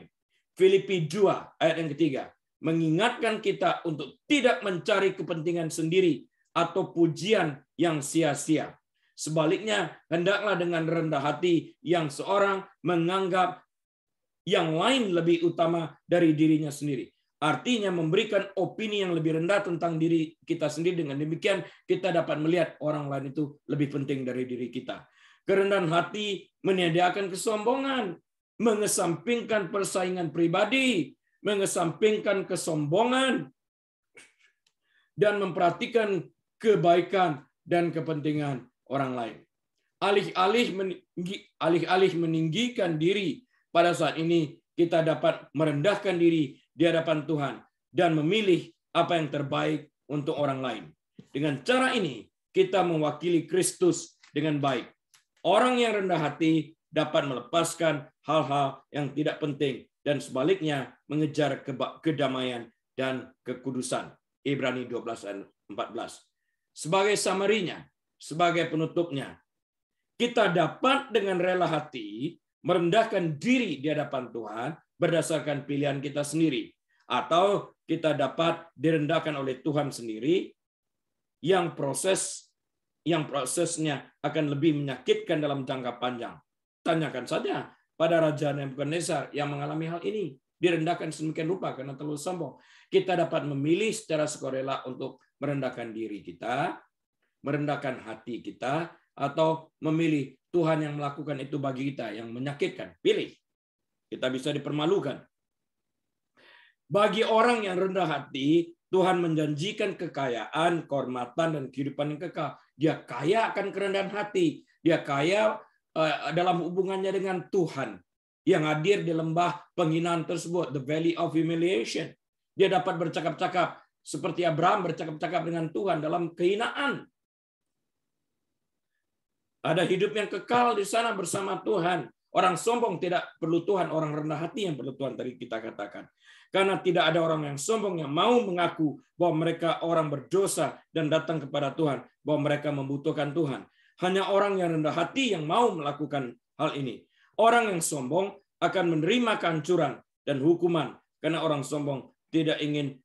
Speaker 1: Filipi 2 ayat yang ketiga mengingatkan kita untuk tidak mencari kepentingan sendiri atau pujian yang sia-sia. Sebaliknya, hendaklah dengan rendah hati yang seorang menganggap yang lain lebih utama dari dirinya sendiri. Artinya memberikan opini yang lebih rendah tentang diri kita sendiri. Dengan demikian kita dapat melihat orang lain itu lebih penting dari diri kita. Kerendahan hati meniadakan kesombongan, mengesampingkan persaingan pribadi, mengesampingkan kesombongan, dan memperhatikan kebaikan dan kepentingan orang lain. Alih-alih meninggikan diri, pada saat ini kita dapat merendahkan diri di hadapan Tuhan dan memilih apa yang terbaik untuk orang lain. Dengan cara ini, kita mewakili Kristus dengan baik. Orang yang rendah hati dapat melepaskan hal-hal yang tidak penting dan sebaliknya mengejar kedamaian dan kekudusan. Ibrani 12:14. Sebagai summary-nya, sebagai penutupnya, kita dapat dengan rela hati merendahkan diri di hadapan Tuhan berdasarkan pilihan kita sendiri, atau kita dapat direndahkan oleh Tuhan sendiri yang prosesnya akan lebih menyakitkan dalam jangka panjang. Tanyakan saja pada Raja Nebukadnezar yang mengalami hal ini, direndahkan sedemikian rupa karena terlalu sombong. Kita dapat memilih secara sukarela untuk merendahkan diri kita, merendahkan hati kita, atau memilih Tuhan yang melakukan itu bagi kita yang menyakitkan. Pilih. Kita bisa dipermalukan. Bagi orang yang rendah hati, Tuhan menjanjikan kekayaan, kehormatan, dan kehidupan yang kekal. Dia kaya akan kerendahan hati. Dia kaya dalam hubungannya dengan Tuhan yang hadir di lembah penghinaan tersebut, the valley of humiliation. Dia dapat bercakap-cakap seperti Abraham bercakap-cakap dengan Tuhan dalam kehinaan. Ada hidup yang kekal di sana bersama Tuhan. Orang sombong tidak perlu Tuhan, orang rendah hati yang perlu Tuhan, tadi kita katakan. Karena tidak ada orang yang sombong yang mau mengaku bahwa mereka orang berdosa dan datang kepada Tuhan, bahwa mereka membutuhkan Tuhan. Hanya orang yang rendah hati yang mau melakukan hal ini. Orang yang sombong akan menerima kehancuran dan hukuman karena orang sombong tidak ingin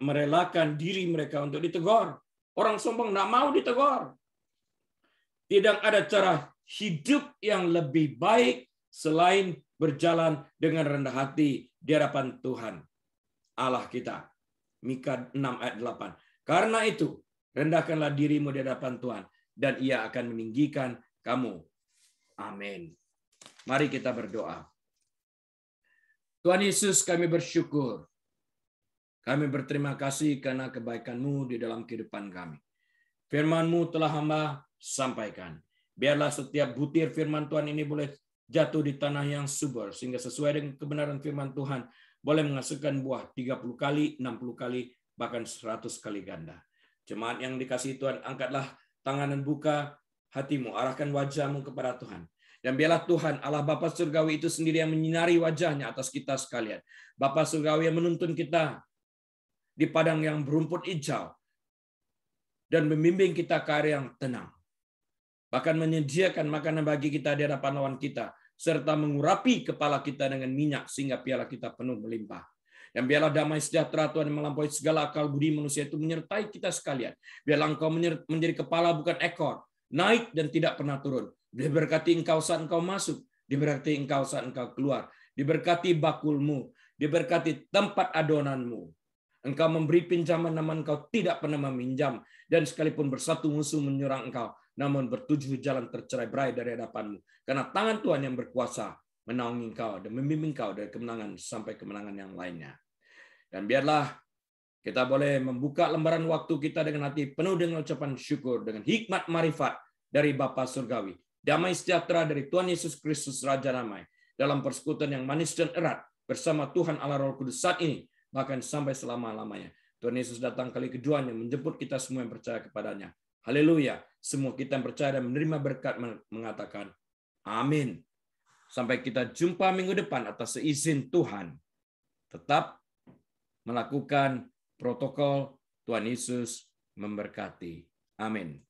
Speaker 1: merelakan diri mereka untuk ditegur. Orang sombong tidak mau ditegur. Tidak ada cara hidup yang lebih baik selain berjalan dengan rendah hati di hadapan Tuhan Allah kita. Mika 6 ayat 8. Karena itu, rendahkanlah dirimu di hadapan Tuhan, dan Ia akan meninggikan kamu. Amin. Mari kita berdoa. Tuhan Yesus, kami bersyukur. Kami berterima kasih karena kebaikan-Mu di dalam kehidupan kami. Firman-Mu telah hamba sampaikan. Biarlah setiap butir firman Tuhan ini boleh jatuh di tanah yang subur, sehingga sesuai dengan kebenaran firman Tuhan, boleh menghasilkan buah 30 kali, 60 kali, bahkan 100 kali ganda. Jemaat yang dikasihi Tuhan, angkatlah tangan dan buka hatimu, arahkan wajahmu kepada Tuhan. Dan biarlah Tuhan, Allah Bapa Surgawi itu sendiri yang menyinari wajahnya atas kita sekalian. Bapa Surgawi yang menuntun kita di padang yang berumput hijau, dan membimbing kita ke area yang tenang. Bahkan menyediakan makanan bagi kita di hadapan lawan kita, serta mengurapi kepala kita dengan minyak sehingga piala kita penuh melimpah. Dan biarlah damai sejahtera Tuhan yang melampaui segala akal budi manusia itu menyertai kita sekalian. Biarlah Engkau menjadi kepala bukan ekor, naik dan tidak pernah turun. Diberkati Engkau saat Engkau masuk, diberkati Engkau saat Engkau keluar, diberkati bakulmu, diberkati tempat adonanmu. Engkau memberi pinjaman namun Engkau tidak pernah meminjam, dan sekalipun bersatu musuh menyerang Engkau, namun bertujuh jalan tercerai-berai dari hadapanmu. Karena tangan Tuhan yang berkuasa menaungi Engkau dan membimbing Engkau dari kemenangan sampai kemenangan yang lainnya. Dan biarlah kita boleh membuka lembaran waktu kita dengan hati penuh dengan ucapan syukur, dengan hikmat marifat dari Bapa Surgawi. Damai sejahtera dari Tuhan Yesus Kristus Raja Damai, dalam persekutuan yang manis dan erat bersama Tuhan Allah Roh Kudus saat ini, bahkan sampai selama-lamanya. Tuhan Yesus datang kali keduanya menjemput kita semua yang percaya kepadanya. Haleluya. Semua kita yang percaya dan menerima berkat mengatakan amin. Sampai kita jumpa minggu depan atas seizin Tuhan. Tetap melakukan protokol. Tuhan Yesus memberkati. Amin.